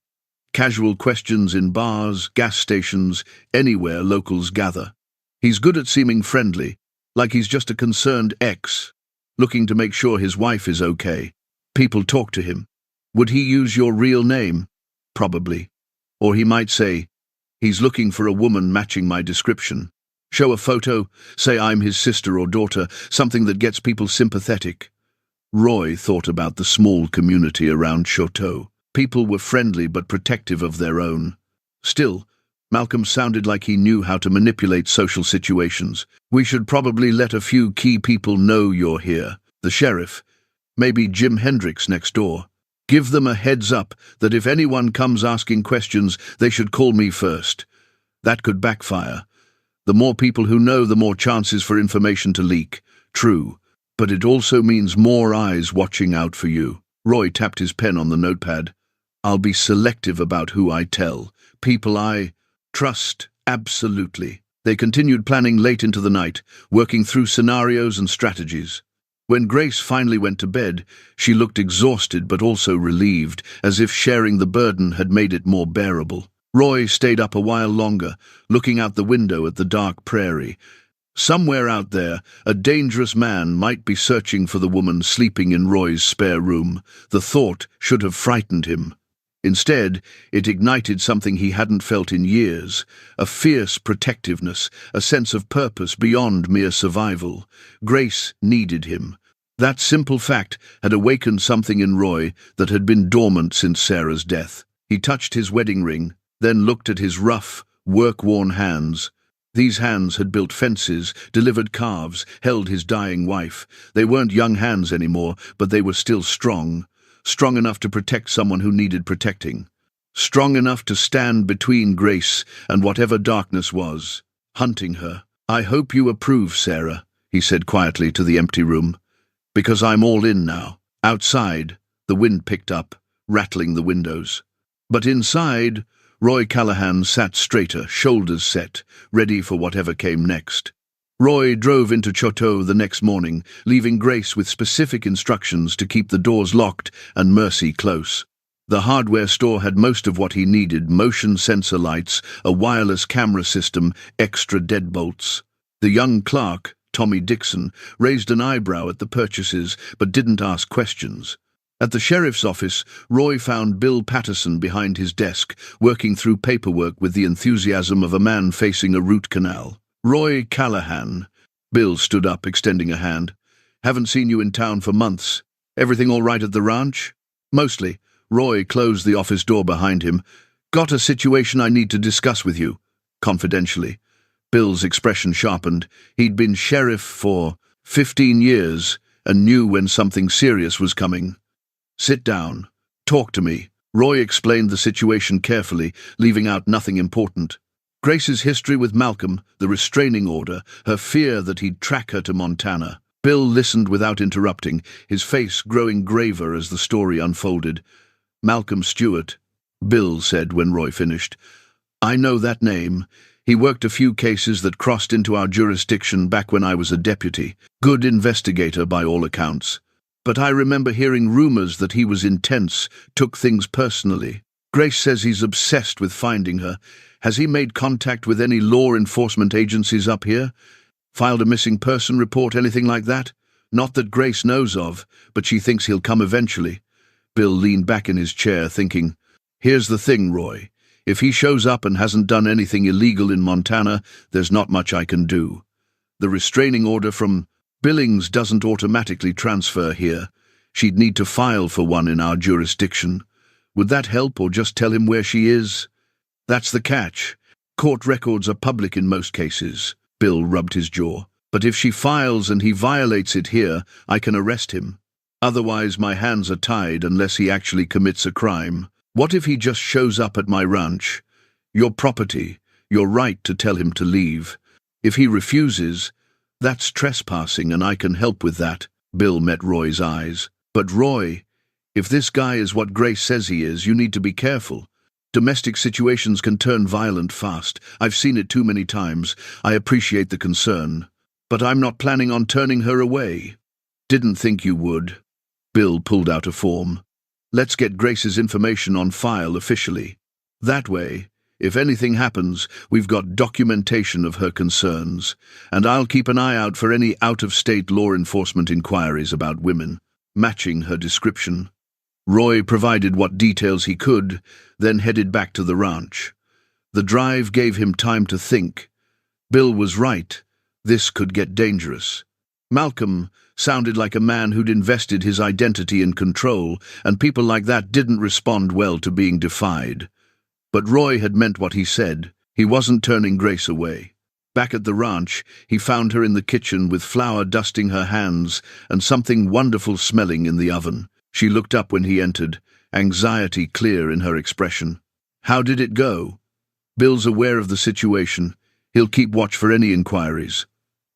"Casual questions in bars, gas stations, anywhere locals gather. He's good at seeming friendly, like he's just a concerned ex, looking to make sure his wife is okay. People talk to him. Would he use your real name? Probably. Or he might say, 'He's looking for a woman matching my description.' Show a photo, say I'm his sister or daughter, something that gets people sympathetic." Roy thought about the small community around Choteau. People were friendly but protective of their own. Still, Malcolm sounded like he knew how to manipulate social situations. "We should probably let a few key people know you're here. The sheriff, maybe Jim Hendricks next door. Give them a heads up that if anyone comes asking questions, they should call me first." That could backfire. The more people who know, the more chances for information to leak. True, but it also means more eyes watching out for you. Roy tapped his pen on the notepad. "I'll be selective about who I tell. People I trust, absolutely." They continued planning late into the night, working through scenarios and strategies. When Grace finally went to bed, she looked exhausted but also relieved, as if sharing the burden had made it more bearable. Roy stayed up a while longer, looking out the window at the dark prairie. Somewhere out there, a dangerous man might be searching for the woman sleeping in Roy's spare room. The thought should have frightened him. Instead, it ignited something he hadn't felt in years, a fierce protectiveness, a sense of purpose beyond mere survival. Grace needed him. That simple fact had awakened something in Roy that had been dormant since Sarah's death. He touched his wedding ring, then looked at his rough, work-worn hands. These hands had built fences, delivered calves, held his dying wife. They weren't young hands anymore, but they were still strong. Strong enough to protect someone who needed protecting. Strong enough to stand between Grace and whatever darkness was, hunting her. "I hope you approve, Sarah," he said quietly to the empty room, "because I'm all in now." Outside, the wind picked up, rattling the windows. But inside, Roy Callahan sat straighter, shoulders set, ready for whatever came next. Roy drove into Choteau the next morning, leaving Grace with specific instructions to keep the doors locked and Mercy close. The hardware store had most of what he needed: motion sensor lights, a wireless camera system, extra deadbolts. The young clerk, Tommy Dixon, raised an eyebrow at the purchases but didn't ask questions. At the sheriff's office, Roy found Bill Patterson behind his desk, working through paperwork with the enthusiasm of a man facing a root canal. "Roy Callahan." Bill stood up, extending a hand. "Haven't seen you in town for months. Everything all right at the ranch?" "Mostly." Roy closed the office door behind him. "Got a situation I need to discuss with you, confidentially." Bill's expression sharpened. He'd been sheriff for 15 years and knew when something serious was coming. "Sit down. Talk to me." Roy explained the situation carefully, leaving out nothing important. Grace's history with Malcolm, the restraining order, her fear that he'd track her to Montana. Bill listened without interrupting, his face growing graver as the story unfolded. "Malcolm Stewart," Bill said when Roy finished. "I know that name. He worked a few cases that crossed into our jurisdiction back when I was a deputy. Good investigator by all accounts. But I remember hearing rumors that he was intense, took things personally. Grace says he's obsessed with finding her. Has he made contact with any law enforcement agencies up here? Filed a missing person report, anything like that?" Not that Grace knows of, but she thinks he'll come eventually. Bill leaned back in his chair, thinking, "Here's the thing, Roy. If he shows up and hasn't done anything illegal in Montana, there's not much I can do. The restraining order from Billings doesn't automatically transfer here. She'd need to file for one in our jurisdiction. Would that help, or just tell him where she is?" "That's the catch. Court records are public in most cases." Bill rubbed his jaw. "But if she files and he violates it here, I can arrest him. Otherwise, my hands are tied unless he actually commits a crime. What if he just shows up at my ranch? Your property, your right to tell him to leave. If he refuses, that's trespassing, and I can help with that." Bill met Roy's eyes. "But Roy, if this guy is what Grace says he is, you need to be careful. Domestic situations can turn violent fast. I've seen it too many times. I appreciate the concern, but I'm not planning on turning her away." "Didn't think you would." Bill pulled out a form. "Let's get Grace's information on file officially. That way, if anything happens, we've got documentation of her concerns, and I'll keep an eye out for any out-of-state law enforcement inquiries about women, matching her description." Roy provided what details he could, then headed back to the ranch. The drive gave him time to think. Bill was right. This could get dangerous. Malcolm sounded like a man who'd invested his identity in control, and people like that didn't respond well to being defied. But Roy had meant what he said. He wasn't turning Grace away. Back at the ranch, he found her in the kitchen with flour dusting her hands and something wonderful smelling in the oven. She looked up when he entered, anxiety clear in her expression. "How did it go?" "Bill's aware of the situation. He'll keep watch for any inquiries."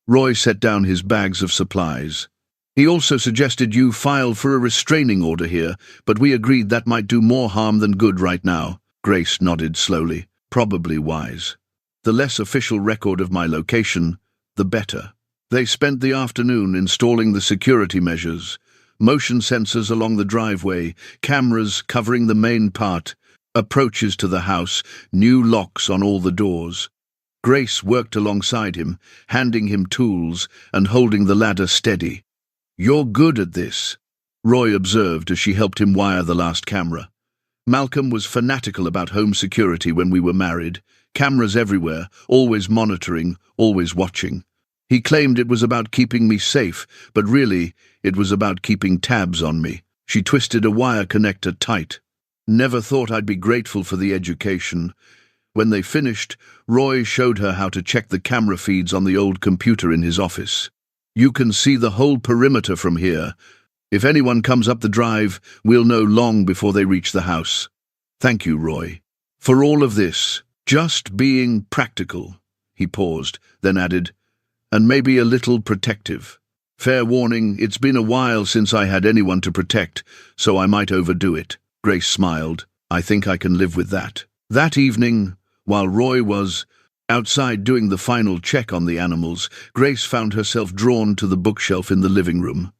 Roy set down his bags of supplies. "He also suggested you file for a restraining order here, but we agreed that might do more harm than good right now." Grace nodded slowly. "Probably wise. The less official record of my location, the better." They spent the afternoon installing the security measures. Motion sensors along the driveway, cameras covering the main part, approaches to the house, new locks on all the doors. Grace worked alongside him, handing him tools and holding the ladder steady. "You're good at this," Roy observed as she helped him wire the last camera. "Malcolm was fanatical about home security when we were married. Cameras everywhere, always monitoring, always watching. He claimed it was about keeping me safe, but really, it was about keeping tabs on me." She twisted a wire connector tight. "Never thought I'd be grateful for the education." When they finished, Roy showed her how to check the camera feeds on the old computer in his office. "You can see the whole perimeter from here. If anyone comes up the drive, we'll know long before they reach the house." "Thank you, Roy, for all of this. Just being practical." He paused, then added, "and maybe a little protective. Fair warning, it's been a while since I had anyone to protect, so I might overdo it." Grace smiled. "I think I can live with that." That evening, while Roy was outside doing the final check on the animals, Grace found herself drawn to the bookshelf in the living room.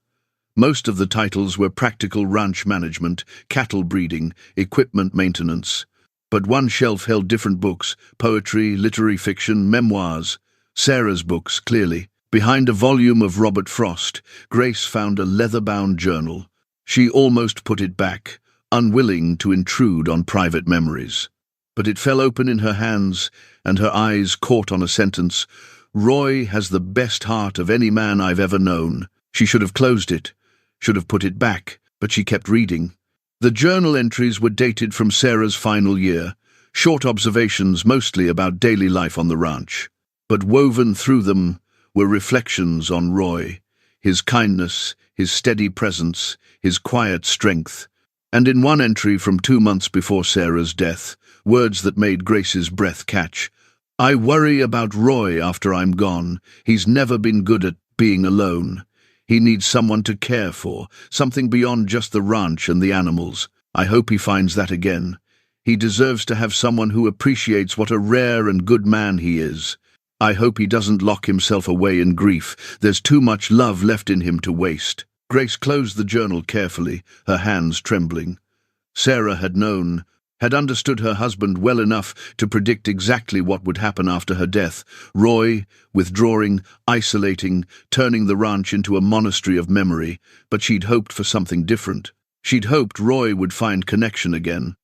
Most of the titles were practical ranch management, cattle breeding, equipment maintenance. But one shelf held different books: poetry, literary fiction, memoirs. Sarah's books, clearly. Behind a volume of Robert Frost, Grace found a leather-bound journal. She almost put it back, unwilling to intrude on private memories. But it fell open in her hands, and her eyes caught on a sentence. "Roy has the best heart of any man I've ever known." She should have closed it, should have put it back, but she kept reading. The journal entries were dated from Sarah's final year, short observations mostly about daily life on the ranch. But woven through them were reflections on Roy, his kindness, his steady presence, his quiet strength. And in one entry from 2 months before Sarah's death, words that made Grace's breath catch. "I worry about Roy after I'm gone. He's never been good at being alone. He needs someone to care for, something beyond just the ranch and the animals. I hope he finds that again. He deserves to have someone who appreciates what a rare and good man he is. I hope he doesn't lock himself away in grief. There's too much love left in him to waste." Grace closed the journal carefully, her hands trembling. Sarah had known, had understood her husband well enough to predict exactly what would happen after her death. Roy, withdrawing, isolating, turning the ranch into a monastery of memory, but she'd hoped for something different. She'd hoped Roy would find connection again.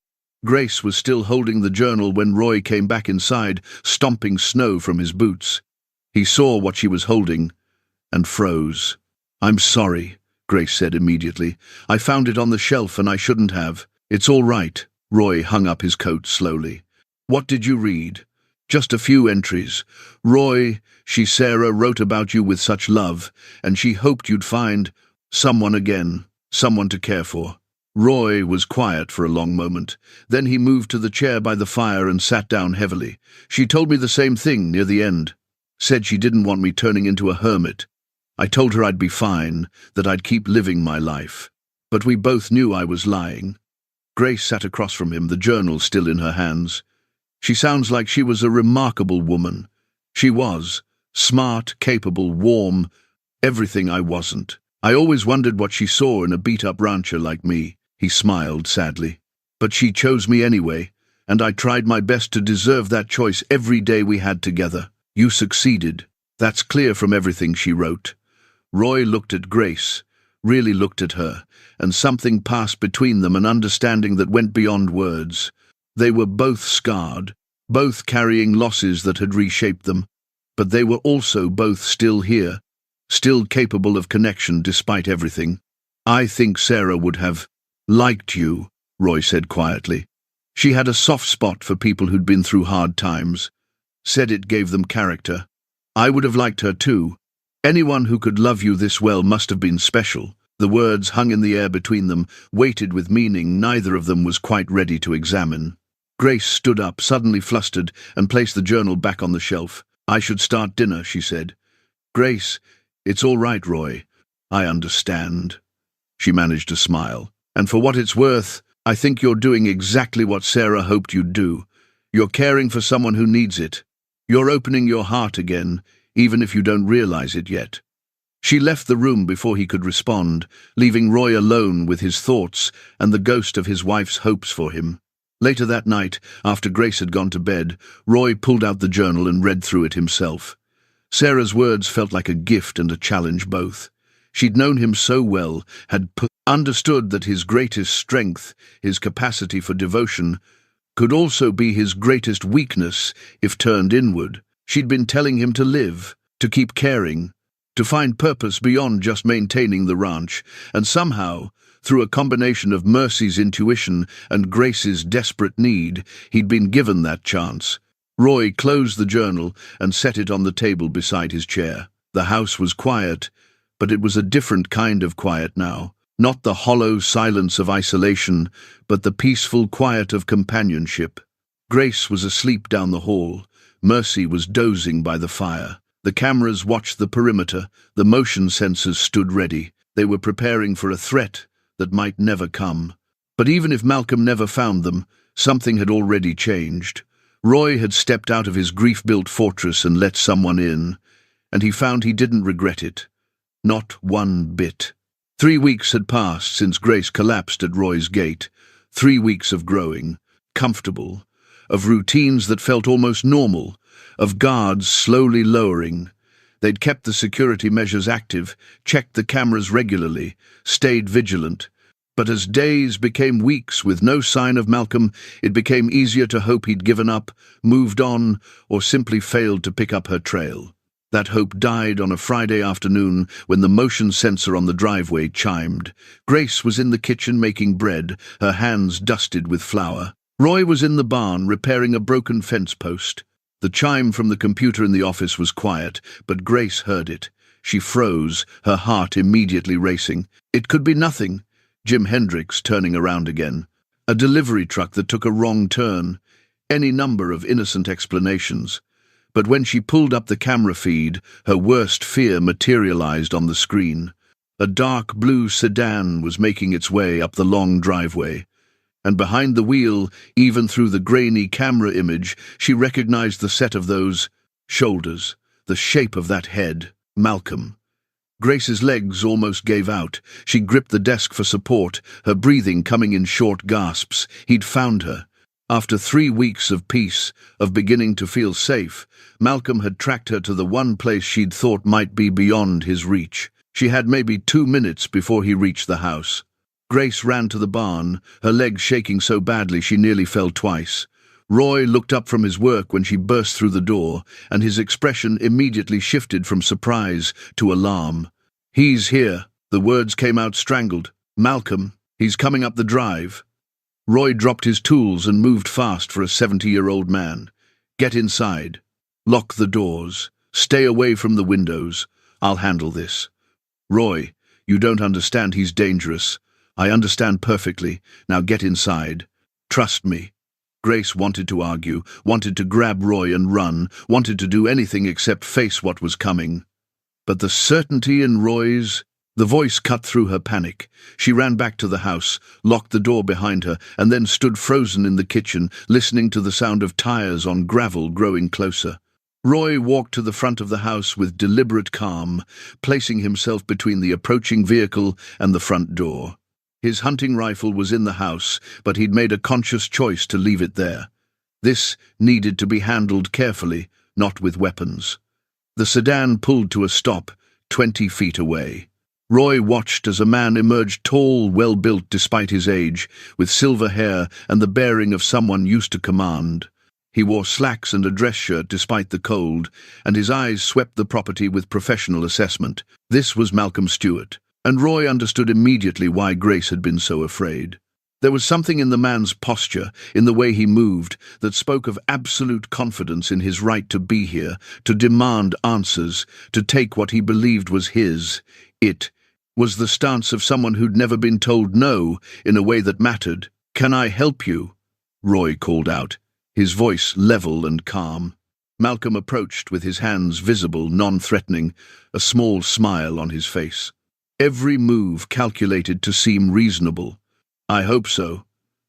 Grace was still holding the journal when Roy came back inside, stomping snow from his boots. He saw what she was holding and froze. "I'm sorry," Grace said immediately. "I found it on the shelf and I shouldn't have." "It's all right." Roy hung up his coat slowly. "What did you read?" "Just a few entries. Roy, Sarah wrote about you with such love, and she hoped you'd find someone again, someone to care for." Roy was quiet for a long moment. Then he moved to the chair by the fire and sat down heavily. "She told me the same thing near the end. Said she didn't want me turning into a hermit. I told her I'd be fine, that I'd keep living my life. But we both knew I was lying." Grace sat across from him, the journal still in her hands. "She sounds like she was a remarkable woman." She was. Smart, capable, warm, everything I wasn't. "I always wondered what she saw in a beat-up rancher like me." He smiled sadly. "But she chose me anyway, and I tried my best to deserve that choice every day we had together. You succeeded. That's clear from everything she wrote." Roy looked at Grace, really looked at her, and something passed between them, an understanding that went beyond words. They were both scarred, both carrying losses that had reshaped them, but they were also both still here, still capable of connection despite everything. "I think Sarah would have liked you," Roy said quietly. "She had a soft spot for people who'd been through hard times. Said it gave them character. I would have liked her too. Anyone who could love you this well must have been special." The words hung in the air between them, weighted with meaning neither of them was quite ready to examine. Grace stood up, suddenly flustered, and placed the journal back on the shelf. "I should start dinner," she said. "Grace, it's all right, Roy. I understand." She managed to smile. "And for what it's worth, I think you're doing exactly what Sarah hoped you'd do. You're caring for someone who needs it. You're opening your heart again, even if you don't realize it yet." She left the room before he could respond, leaving Roy alone with his thoughts and the ghost of his wife's hopes for him. Later that night, after Grace had gone to bed, Roy pulled out the journal and read through it himself. Sarah's words felt like a gift and a challenge both. She'd known him so well, had understood that his greatest strength, his capacity for devotion, could also be his greatest weakness if turned inward. She'd been telling him to live, to keep caring, to find purpose beyond just maintaining the ranch, and somehow, through a combination of Mercy's intuition and Grace's desperate need, he'd been given that chance. Roy closed the journal and set it on the table beside his chair. The house was quiet, but it was a different kind of quiet now. Not the hollow silence of isolation, but the peaceful quiet of companionship. Grace was asleep down the hall. Mercy was dozing by the fire. The cameras watched the perimeter, the motion sensors stood ready. They were preparing for a threat that might never come. But even if Malcolm never found them, something had already changed. Roy had stepped out of his grief-built fortress and let someone in, and he found he didn't regret it. Not one bit. 3 weeks had passed since Grace collapsed at Roy's gate. 3 weeks of growing, comfortable, of routines that felt almost normal, of guards slowly lowering. They'd kept the security measures active, checked the cameras regularly, stayed vigilant. But as days became weeks with no sign of Malcolm, it became easier to hope he'd given up, moved on, or simply failed to pick up her trail. That hope died on a Friday afternoon when the motion sensor on the driveway chimed. Grace was in the kitchen making bread, her hands dusted with flour. Roy was in the barn repairing a broken fence post. The chime from the computer in the office was quiet, but Grace heard it. She froze, her heart immediately racing. It could be nothing. Jim Hendricks turning around again. A delivery truck that took a wrong turn. Any number of innocent explanations. But when she pulled up the camera feed, her worst fear materialized on the screen. A dark blue sedan was making its way up the long driveway. And behind the wheel, even through the grainy camera image, she recognized the set of those shoulders, the shape of that head. Malcolm. Grace's legs almost gave out. She gripped the desk for support, her breathing coming in short gasps. He'd found her. After 3 weeks of peace, of beginning to feel safe, Malcolm had tracked her to the one place she'd thought might be beyond his reach. She had maybe 2 minutes before he reached the house. Grace ran to the barn, her legs shaking so badly she nearly fell twice. Roy looked up from his work when she burst through the door, and his expression immediately shifted from surprise to alarm. "He's here." The words came out strangled. "Malcolm, he's coming up the drive." Roy dropped his tools and moved fast for a 70-year-old man. "Get inside. Lock the doors. Stay away from the windows. I'll handle this." "Roy, you don't understand. He's dangerous." "I understand perfectly. Now get inside. Trust me." Grace wanted to argue, wanted to grab Roy and run, wanted to do anything except face what was coming. But the certainty in Roy's... The voice cut through her panic. She ran back to the house, locked the door behind her, and then stood frozen in the kitchen, listening to the sound of tires on gravel growing closer. Roy walked to the front of the house with deliberate calm, placing himself between the approaching vehicle and the front door. His hunting rifle was in the house, but he'd made a conscious choice to leave it there. This needed to be handled carefully, not with weapons. The sedan pulled to a stop, 20 feet away. Roy watched as a man emerged, tall, well-built despite his age, with silver hair and the bearing of someone used to command. He wore slacks and a dress shirt despite the cold, and his eyes swept the property with professional assessment. This was Malcolm Stewart, and Roy understood immediately why Grace had been so afraid. There was something in the man's posture, in the way he moved, that spoke of absolute confidence in his right to be here, to demand answers, to take what he believed was his. It was the stance of someone who'd never been told no in a way that mattered. "Can I help you?" Roy called out, his voice level and calm. Malcolm approached with his hands visible, non-threatening, a small smile on his face. Every move calculated to seem reasonable. "I hope so.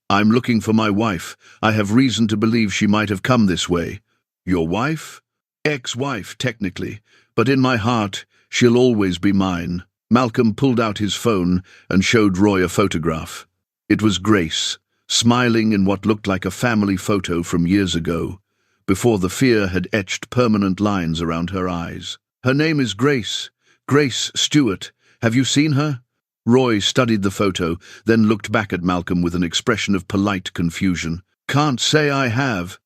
I'm looking for my wife. I have reason to believe she might have come this way." "Your wife?" "Ex-wife, technically, but in my heart, she'll always be mine." Malcolm pulled out his phone and showed Roy a photograph. It was Grace, smiling in what looked like a family photo from years ago, before the fear had etched permanent lines around her eyes. "Her name is Grace. Grace Stewart. Have you seen her?" Roy studied the photo, then looked back at Malcolm with an expression of polite confusion. "Can't say I have.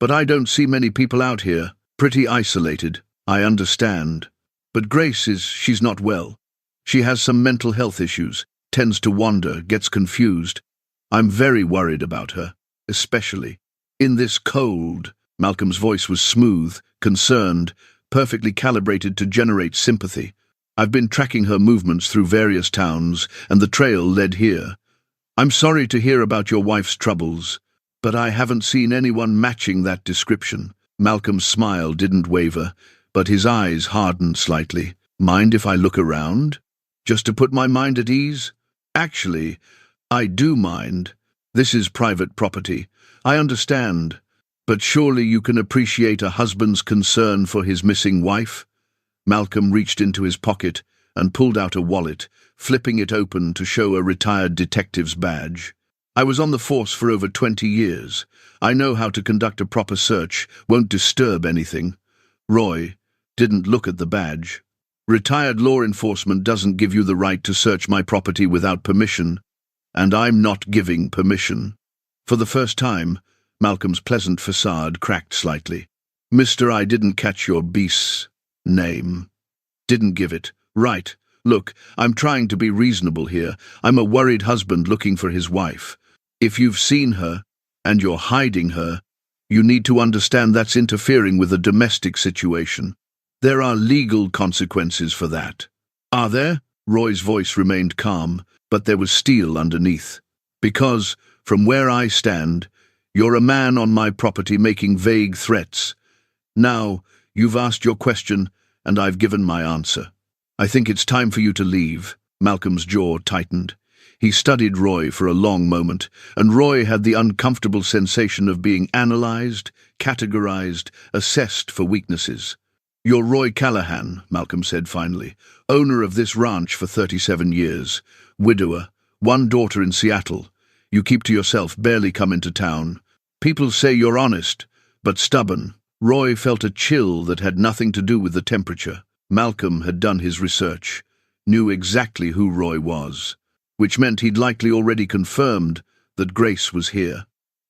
But I don't see many people out here. Pretty isolated." "I understand. But she's not well. She has some mental health issues, tends to wander, gets confused. I'm very worried about her, especially in this cold." Malcolm's voice was smooth, concerned, perfectly calibrated to generate sympathy. "I've been tracking her movements through various towns, and the trail led here. I'm sorry to hear about your wife's troubles, but I haven't seen anyone matching that description." Malcolm's smile didn't waver, but his eyes hardened slightly. "Mind if I look around? Just to put my mind at ease?" "Actually, I do mind. This is private property. I understand. But surely you can appreciate a husband's concern for his missing wife?" Malcolm reached into his pocket and pulled out a wallet, flipping it open to show a retired detective's badge. "I was on the force for over 20 years. I know how to conduct a proper search, won't disturb anything." Roy didn't look at the badge. "Retired law enforcement doesn't give you the right to search my property without permission, and I'm not giving permission." For the first time, Malcolm's pleasant facade cracked slightly. "Mister, I didn't catch your beast's name." "Didn't give it. Right. Look, I'm trying to be reasonable here. I'm a worried husband looking for his wife. If you've seen her, and you're hiding her, you need to understand that's interfering with a domestic situation. There are legal consequences for that." "Are there?" Roy's voice remained calm, but there was steel underneath. "Because, from where I stand, you're a man on my property making vague threats. Now, you've asked your question, and I've given my answer. I think it's time for you to leave." Malcolm's jaw tightened. He studied Roy for a long moment, and Roy had the uncomfortable sensation of being analyzed, categorized, assessed for weaknesses. "You're Roy Callahan," Malcolm said finally, "owner of this ranch for 37 years, widower, one daughter in Seattle. You keep to yourself, barely come into town. People say you're honest, but stubborn. Roy felt a chill that had nothing to do with the temperature. Malcolm had done his research, knew exactly who Roy was, which meant he'd likely already confirmed that Grace was here.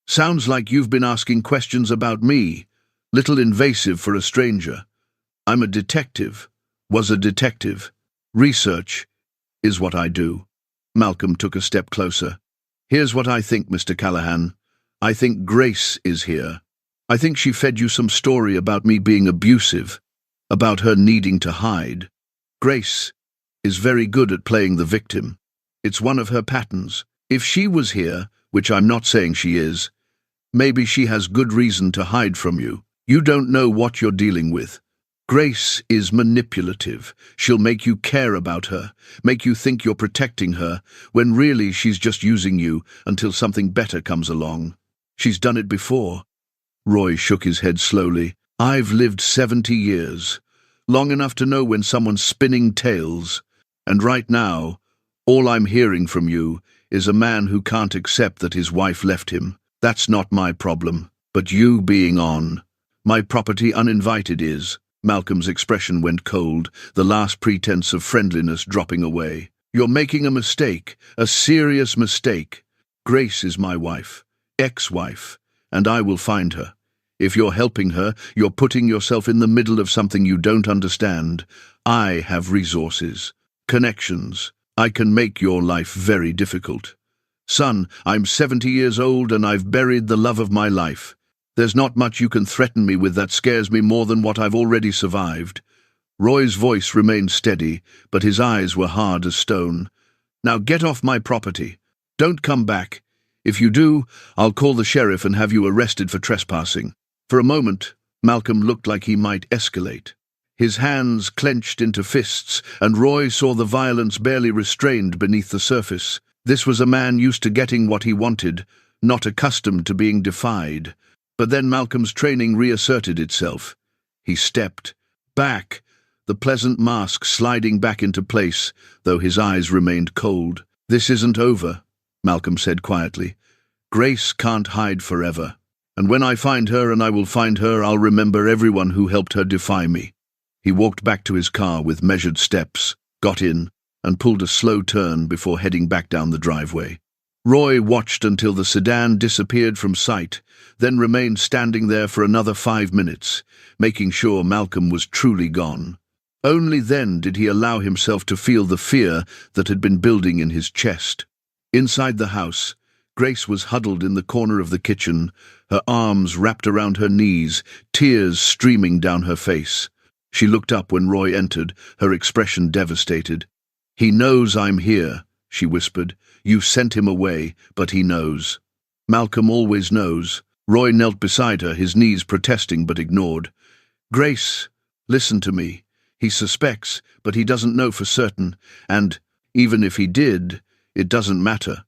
Sounds like you've been asking questions about me. Little invasive for a stranger. I'm a detective. Was a detective. Research is what I do. Malcolm took a step closer. Here's what I think, Mr. Callahan. I think Grace is here. I think she fed you some story about me being abusive, about her needing to hide. Grace is very good at playing the victim. It's one of her patterns. If she was here, which I'm not saying she is, maybe she has good reason to hide from you. You don't know what you're dealing with. Grace is manipulative. She'll make you care about her, make you think you're protecting her, when really she's just using you until something better comes along. She's done it before. Roy shook his head slowly. I've lived 70 years, long enough to know when someone's spinning tales, and right now, all I'm hearing from you is a man who can't accept that his wife left him. That's not my problem, but you being on my property uninvited is. Malcolm's expression went cold, the last pretense of friendliness dropping away. You're making a mistake, a serious mistake. Grace is my wife, ex-wife, and I will find her. If you're helping her, you're putting yourself in the middle of something you don't understand. I have resources, connections. I can make your life very difficult. Son, I'm 70 years old and I've buried the love of my life. There's not much you can threaten me with that scares me more than what I've already survived. Roy's voice remained steady, but his eyes were hard as stone. Now get off my property. Don't come back. If you do, I'll call the sheriff and have you arrested for trespassing. For a moment, Malcolm looked like he might escalate. His hands clenched into fists, and Roy saw the violence barely restrained beneath the surface. This was a man used to getting what he wanted, not accustomed to being defied. But then Malcolm's training reasserted itself. He stepped back, the pleasant mask sliding back into place, though his eyes remained cold. This isn't over, Malcolm said quietly. Grace can't hide forever. And when I find her, and I will find her, I'll remember everyone who helped her defy me. He walked back to his car with measured steps, got in, and pulled a slow turn before heading back down the driveway. Roy watched until the sedan disappeared from sight, then remained standing there for another 5 minutes, making sure Malcolm was truly gone. Only then did he allow himself to feel the fear that had been building in his chest. Inside the house, Grace was huddled in the corner of the kitchen, her arms wrapped around her knees, tears streaming down her face. She looked up when Roy entered, her expression devastated. "He knows I'm here," she whispered. "You sent him away, but he knows." Malcolm always knows. Roy knelt beside her, his knees protesting but ignored. "Grace, listen to me. He suspects, but he doesn't know for certain, and, even if he did, it doesn't matter.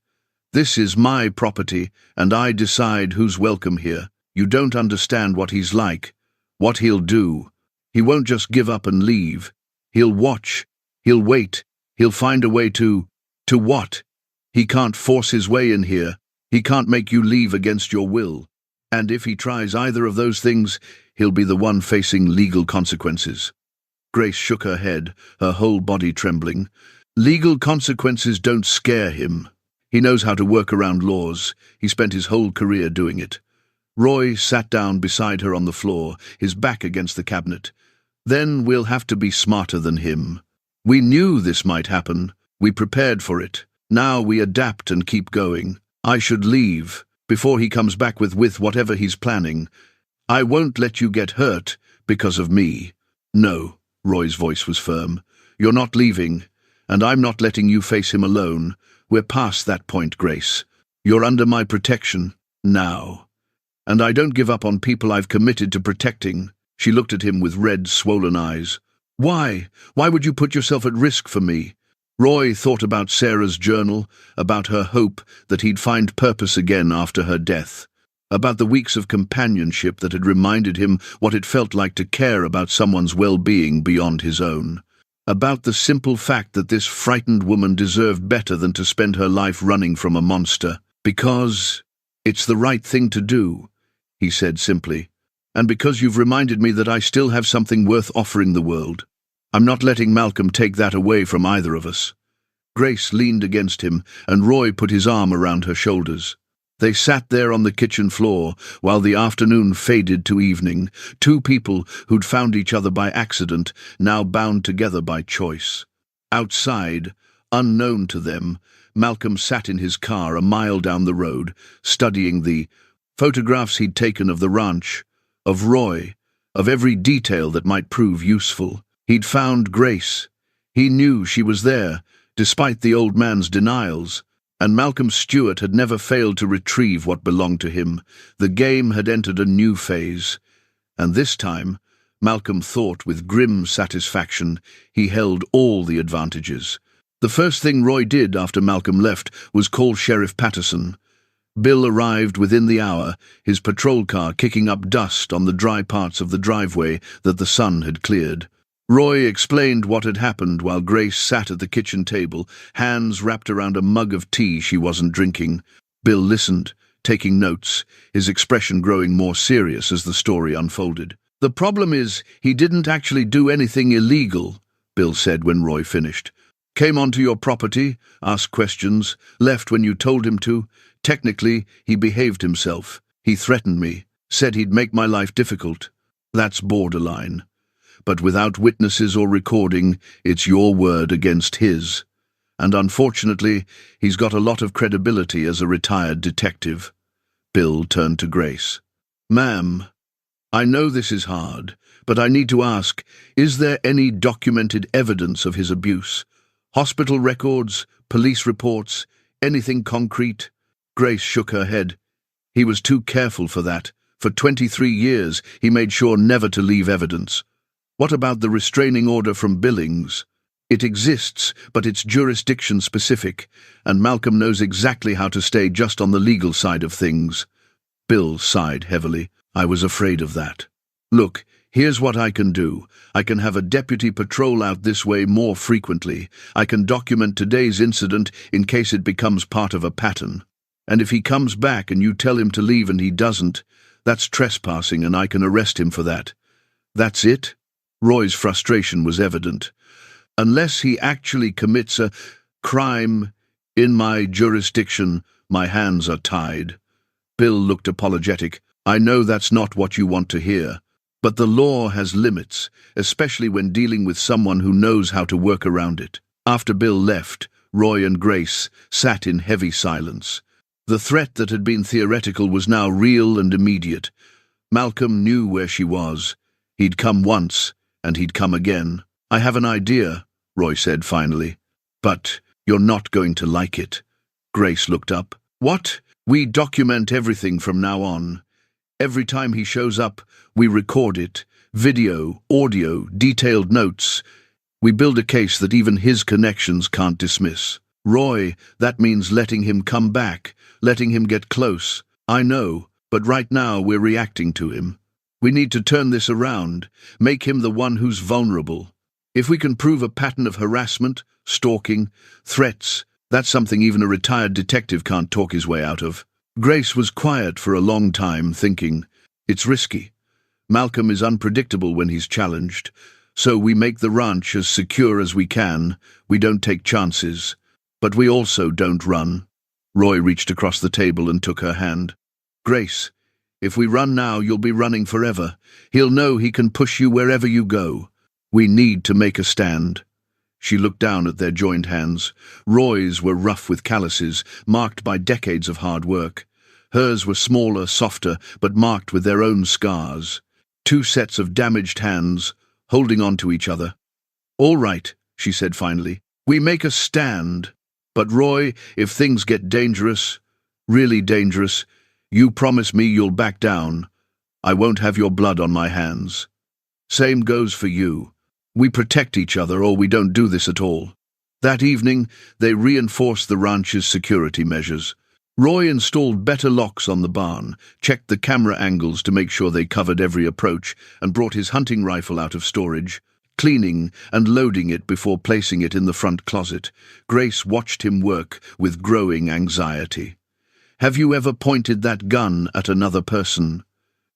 This is my property, and I decide who's welcome here. You don't understand what he's like, what he'll do. He won't just give up and leave. He'll watch, he'll wait, he'll find a way to what? He can't force his way in here. He can't make you leave against your will. And if he tries either of those things, he'll be the one facing legal consequences." Grace shook her head, her whole body trembling. "Legal consequences don't scare him. He knows how to work around laws. He spent his whole career doing it." Roy sat down beside her on the floor, his back against the cabinet. "Then we'll have to be smarter than him. We knew this might happen. We prepared for it. Now we adapt and keep going. I should leave, before he comes back with whatever he's planning. I won't let you get hurt because of me." "No," Roy's voice was firm. "You're not leaving, and I'm not letting you face him alone. We're past that point, Grace. You're under my protection, now. And I don't give up on people I've committed to protecting." She looked at him with red, swollen eyes. "Why? Why would you put yourself at risk for me?" Roy thought about Sarah's journal, about her hope that he'd find purpose again after her death, about the weeks of companionship that had reminded him what it felt like to care about someone's well-being beyond his own, about the simple fact that this frightened woman deserved better than to spend her life running from a monster, because "It's the right thing to do," he said simply. "And because you've reminded me that I still have something worth offering the world. I'm not letting Malcolm take that away from either of us." Grace leaned against him, and Roy put his arm around her shoulders. They sat there on the kitchen floor while the afternoon faded to evening, two people who'd found each other by accident, now bound together by choice. Outside, unknown to them, Malcolm sat in his car a mile down the road, studying the photographs he'd taken of the ranch, of Roy, of every detail that might prove useful. He'd found Grace. He knew she was there, despite the old man's denials, and Malcolm Stewart had never failed to retrieve what belonged to him. The game had entered a new phase, and this time, Malcolm thought with grim satisfaction, he held all the advantages. The first thing Roy did after Malcolm left was call Sheriff Patterson. Bill arrived within the hour, his patrol car kicking up dust on the dry parts of the driveway that the sun had cleared. Roy explained what had happened while Grace sat at the kitchen table, hands wrapped around a mug of tea she wasn't drinking. Bill listened, taking notes, his expression growing more serious as the story unfolded. "The problem is, he didn't actually do anything illegal," Bill said when Roy finished. "Came onto your property, asked questions, left when you told him to. Technically, he behaved himself. He threatened me, said he'd make my life difficult. That's borderline. But without witnesses or recording, it's your word against his. And unfortunately, he's got a lot of credibility as a retired detective." Bill turned to Grace. "Ma'am, I know this is hard, but I need to ask, is there any documented evidence of his abuse? Hospital records, police reports, anything concrete?" Grace shook her head. "He was too careful for that. For 23 years, he made sure never to leave evidence." "What about the restraining order from Billings?" "It exists, but it's jurisdiction-specific, and Malcolm knows exactly how to stay just on the legal side of things." Bill sighed heavily. "I was afraid of that. Look, here's what I can do. I can have a deputy patrol out this way more frequently. I can document today's incident in case it becomes part of a pattern. And if he comes back and you tell him to leave and he doesn't, that's trespassing and I can arrest him for that." "That's it?" Roy's frustration was evident. "Unless he actually commits a crime in my jurisdiction, my hands are tied." Bill looked apologetic. "I know that's not what you want to hear, but the law has limits, especially when dealing with someone who knows how to work around it." After Bill left, Roy and Grace sat in heavy silence. The threat that had been theoretical was now real and immediate. Malcolm knew where she was. He'd come once, and he'd come again. "I have an idea," Roy said finally. "But you're not going to like it." Grace looked up. "What?" "We document everything from now on. Every time he shows up, we record it. Video, audio, detailed notes. We build a case that even his connections can't dismiss." "Roy, that means letting him come back, letting him get close." "I know, but right now we're reacting to him. We need to turn this around, make him the one who's vulnerable. If we can prove a pattern of harassment, stalking, threats, that's something even a retired detective can't talk his way out of." Grace was quiet for a long time, thinking, "It's risky. Malcolm is unpredictable when he's challenged, so we make the ranch as secure as we can. We don't take chances, but we also don't run." Roy reached across the table and took her hand. "Grace, if we run now, you'll be running forever. He'll know he can push you wherever you go. We need to make a stand." She looked down at their joined hands. Roy's were rough with calluses, marked by decades of hard work. Hers were smaller, softer, but marked with their own scars. Two sets of damaged hands, holding on to each other. "All right," she said finally. "We make a stand. But Roy, if things get dangerous, really dangerous, you promise me you'll back down. I won't have your blood on my hands. Same goes for you. We protect each other or we don't do this at all." That evening, they reinforced the ranch's security measures. Roy installed better locks on the barn, checked the camera angles to make sure they covered every approach, and brought his hunting rifle out of storage, cleaning and loading it before placing it in the front closet. Grace watched him work with growing anxiety. Have you ever pointed that gun at another person?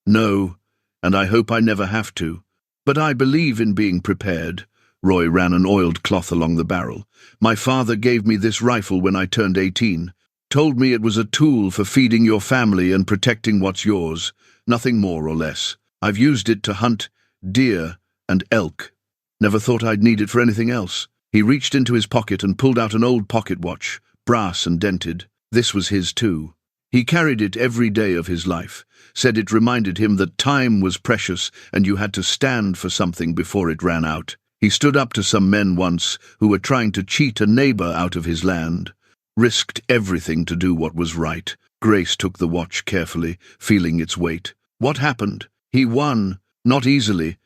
No, and I hope I never have to. But I believe in being prepared. Roy ran an oiled cloth along the barrel. My father gave me this rifle when I turned 18. Told me it was a tool for feeding your family and protecting what's yours. Nothing more or less. I've used it to hunt deer and elk. Never thought I'd need it for anything else. He reached into his pocket and pulled out an old pocket watch, brass and dented. This was his too. He carried it every day of his life, said it reminded him that time was precious and you had to stand for something before it ran out. He stood up to some men once who were trying to cheat a neighbor out of his land. Risked everything to do what was right. Grace took the watch carefully, feeling its weight. What happened? He won, not easily,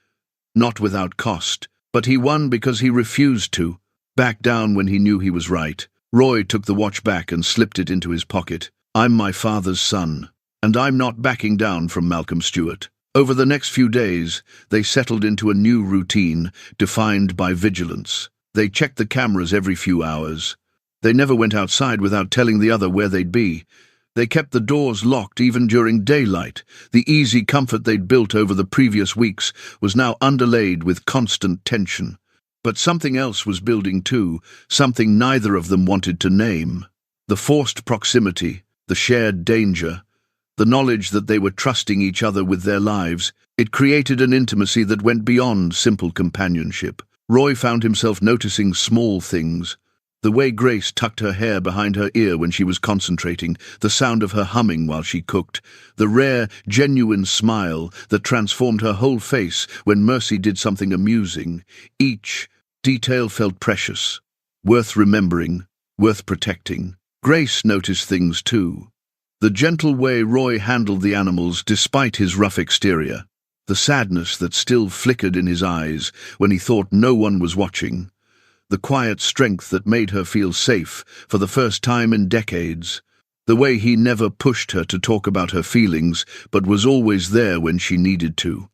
not without cost, but he won because he refused to back down when he knew he was right. Roy took the watch back and slipped it into his pocket. I'm my father's son, and I'm not backing down from Malcolm Stewart. Over the next few days, they settled into a new routine, defined by vigilance. They checked the cameras every few hours. They never went outside without telling the other where they'd be. They kept the doors locked even during daylight. The easy comfort they'd built over the previous weeks was now underlaid with constant tension. But something else was building too, something neither of them wanted to name. The forced proximity, the shared danger, the knowledge that they were trusting each other with their lives. It created an intimacy that went beyond simple companionship. Roy found himself noticing small things. The way Grace tucked her hair behind her ear when she was concentrating, the sound of her humming while she cooked, the rare, genuine smile that transformed her whole face when Mercy did something amusing. Each detail felt precious, worth remembering, worth protecting. Grace noticed things too. The gentle way Roy handled the animals despite his rough exterior, the sadness that still flickered in his eyes when he thought no one was watching, the quiet strength that made her feel safe for the first time in decades, the way he never pushed her to talk about her feelings but was always there when she needed to.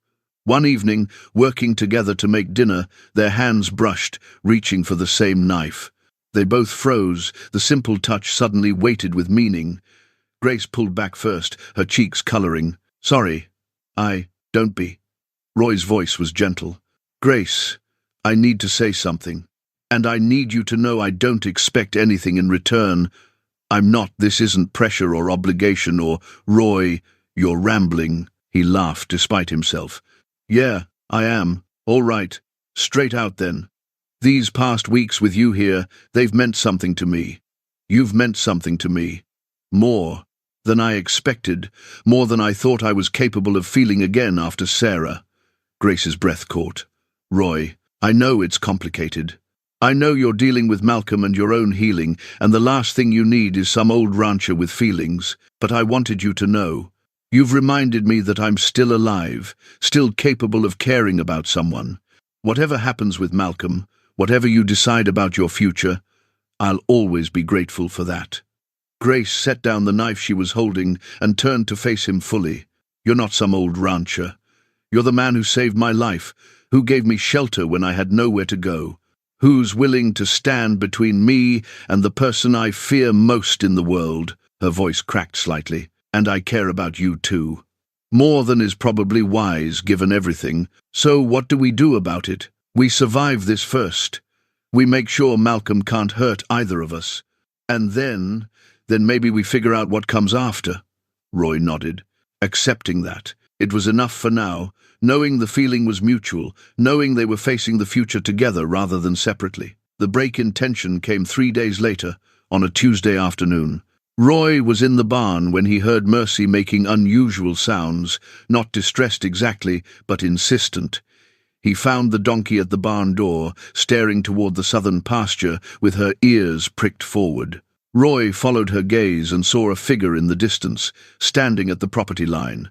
One evening, working together to make dinner, their hands brushed, reaching for the same knife. They both froze, the simple touch suddenly weighted with meaning. Grace pulled back first, her cheeks coloring. Sorry, don't be. Roy's voice was gentle. Grace, I need to say something. And I need you to know I don't expect anything in return. This isn't pressure or obligation or, Roy, you're rambling. He laughed despite himself. Yeah, I am. All right. Straight out then. These past weeks with you here, they've meant something to me. You've meant something to me. More than I expected, more than I thought I was capable of feeling again after Sarah. Grace's breath caught. Roy, I know it's complicated. I know you're dealing with Malcolm and your own healing, and the last thing you need is some old rancher with feelings, but I wanted you to know. You've reminded me that I'm still alive, still capable of caring about someone. Whatever happens with Malcolm, whatever you decide about your future, I'll always be grateful for that. Grace set down the knife she was holding and turned to face him fully. You're not some old rancher. You're the man who saved my life, who gave me shelter when I had nowhere to go, who's willing to stand between me and the person I fear most in the world. Her voice cracked slightly. And I care about you too. More than is probably wise given everything. So what do we do about it? We survive this first. We make sure Malcolm can't hurt either of us. And then maybe we figure out what comes after. Roy nodded, accepting that. It was enough for now, knowing the feeling was mutual, knowing they were facing the future together rather than separately. The break in tension came 3 days later, on a Tuesday afternoon. Roy was in the barn when he heard Mercy making unusual sounds, not distressed exactly, but insistent. He found the donkey at the barn door, staring toward the southern pasture with her ears pricked forward. Roy followed her gaze and saw a figure in the distance, standing at the property line.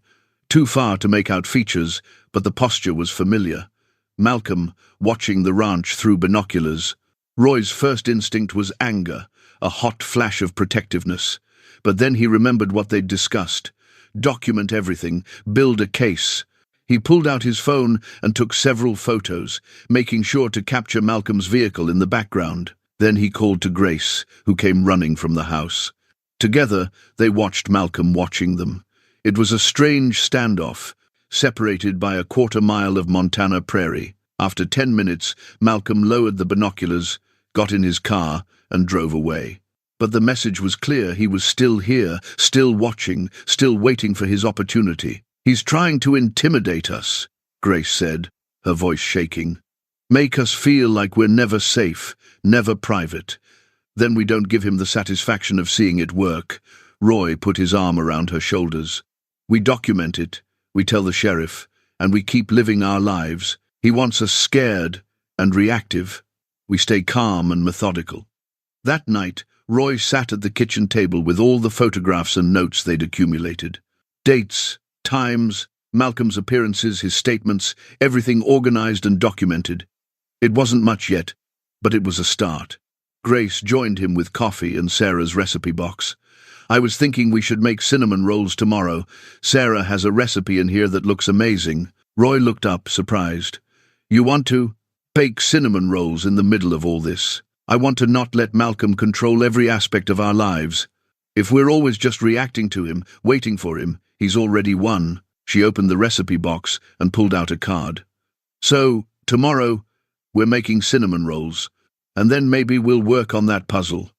Too far to make out features, but the posture was familiar. Malcolm, watching the ranch through binoculars. Roy's first instinct was anger, a hot flash of protectiveness. But then he remembered what they'd discussed. Document everything, build a case. He pulled out his phone and took several photos, making sure to capture Malcolm's vehicle in the background. Then he called to Grace, who came running from the house. Together, they watched Malcolm watching them. It was a strange standoff, separated by a quarter-mile of Montana prairie. After 10 minutes, Malcolm lowered the binoculars, got in his car, and drove away. But the message was clear. He was still here, still watching, still waiting for his opportunity. "He's trying to intimidate us," Grace said, her voice shaking. "Make us feel like we're never safe, never private. Then we don't give him the satisfaction of seeing it work." Roy put his arm around her shoulders. "We document it, we tell the sheriff, and we keep living our lives. He wants us scared and reactive. We stay calm and methodical." That night, Roy sat at the kitchen table with all the photographs and notes they'd accumulated. Dates, times, Malcolm's appearances, his statements, everything organized and documented. It wasn't much yet, but it was a start. Grace joined him with coffee and Sarah's recipe box. "I was thinking we should make cinnamon rolls tomorrow. Sarah has a recipe in here that looks amazing." Roy looked up, surprised. "You want to bake cinnamon rolls in the middle of all this? I want to not let Malcolm control every aspect of our lives. If we're always just reacting to him, waiting for him, he's already won." She opened the recipe box and pulled out a card. "So, tomorrow, we're making cinnamon rolls, and then maybe we'll work on that puzzle.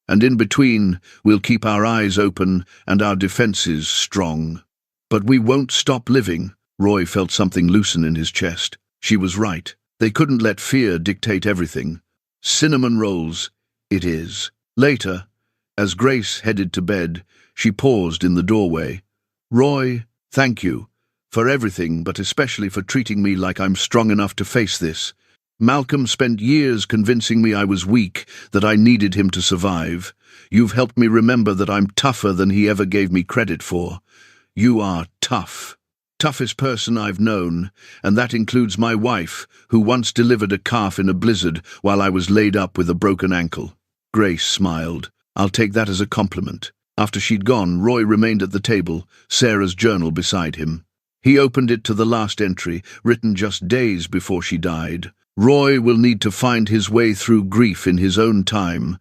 And in between, we'll keep our eyes open and our defenses strong. But we won't stop living." Roy felt something loosen in his chest. She was right. They couldn't let fear dictate everything. Cinnamon rolls, it is. Later, as Grace headed to bed, she paused in the doorway. "Roy, thank you for everything, but especially for treating me like I'm strong enough to face this. Malcolm spent years convincing me I was weak, that I needed him to survive. You've helped me remember that I'm tougher than he ever gave me credit for. You are tough. Toughest person I've known, and that includes my wife, who once delivered a calf in a blizzard while I was laid up with a broken ankle." Grace smiled. "I'll take that as a compliment." After she'd gone, Roy remained at the table, Sarah's journal beside him. He opened it to the last entry, written just days before she died. "Roy will need to find his way through grief in his own time,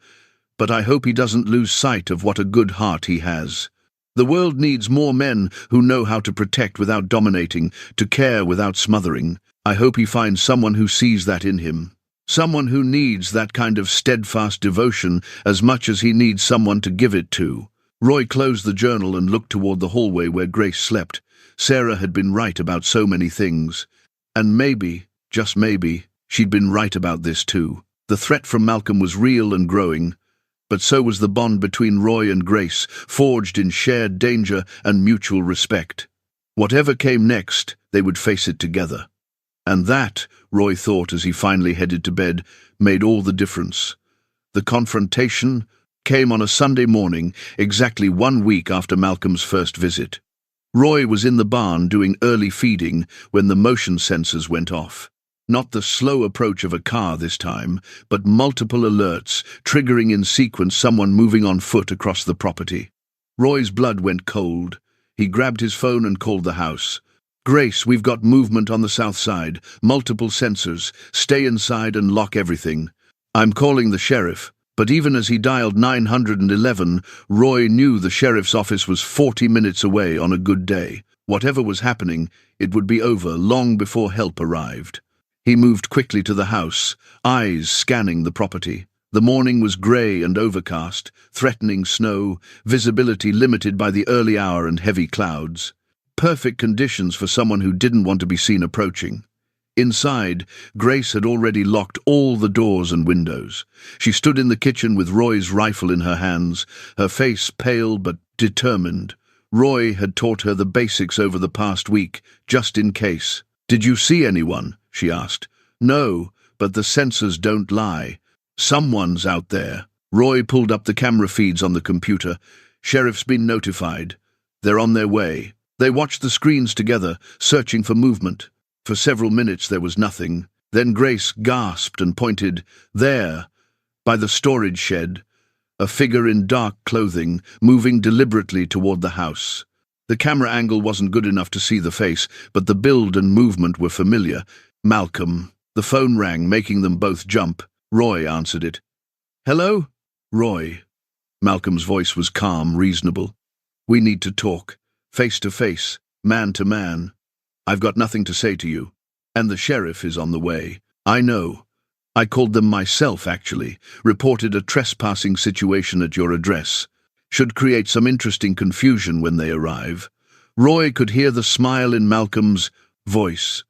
but I hope he doesn't lose sight of what a good heart he has. The world needs more men who know how to protect without dominating, to care without smothering. I hope he finds someone who sees that in him. Someone who needs that kind of steadfast devotion as much as he needs someone to give it to." Roy closed the journal and looked toward the hallway where Grace slept. Sarah had been right about so many things. And maybe, just maybe, she'd been right about this too. The threat from Malcolm was real and growing, but so was the bond between Roy and Grace, forged in shared danger and mutual respect. Whatever came next, they would face it together. And that, Roy thought as he finally headed to bed, made all the difference. The confrontation came on a Sunday morning, exactly 1 week after Malcolm's first visit. Roy was in the barn doing early feeding when the motion sensors went off. Not the slow approach of a car this time, but multiple alerts, triggering in sequence someone moving on foot across the property. Roy's blood went cold. He grabbed his phone and called the house. "Grace, we've got movement on the south side. Multiple sensors. Stay inside and lock everything." "I'm calling the sheriff." But even as he dialed 911, Roy knew the sheriff's office was 40 minutes away on a good day. Whatever was happening, it would be over long before help arrived. He moved quickly to the house, eyes scanning the property. The morning was grey and overcast, threatening snow, visibility limited by the early hour and heavy clouds. Perfect conditions for someone who didn't want to be seen approaching. Inside, Grace had already locked all the doors and windows. She stood in the kitchen with Roy's rifle in her hands, her face pale but determined. Roy had taught her the basics over the past week, just in case. "Did you see anyone?" she asked. "No, but the sensors don't lie. Someone's out there." Roy pulled up the camera feeds on the computer. "Sheriff's been notified. They're on their way." They watched the screens together, searching for movement. For several minutes there was nothing. Then Grace gasped and pointed. There, by the storage shed, a figure in dark clothing, moving deliberately toward the house. The camera angle wasn't good enough to see the face, but the build and movement were familiar. Malcolm. The phone rang, making them both jump. Roy answered it. "Hello?" "Roy." Malcolm's voice was calm, reasonable. "We need to talk, face to face, man to man. I've got nothing to say to you. And the sheriff is on the way. I know. I called them myself, actually. Reported a trespassing situation at your address. Should create some interesting confusion when they arrive." Roy could hear the smile in Malcolm's voice.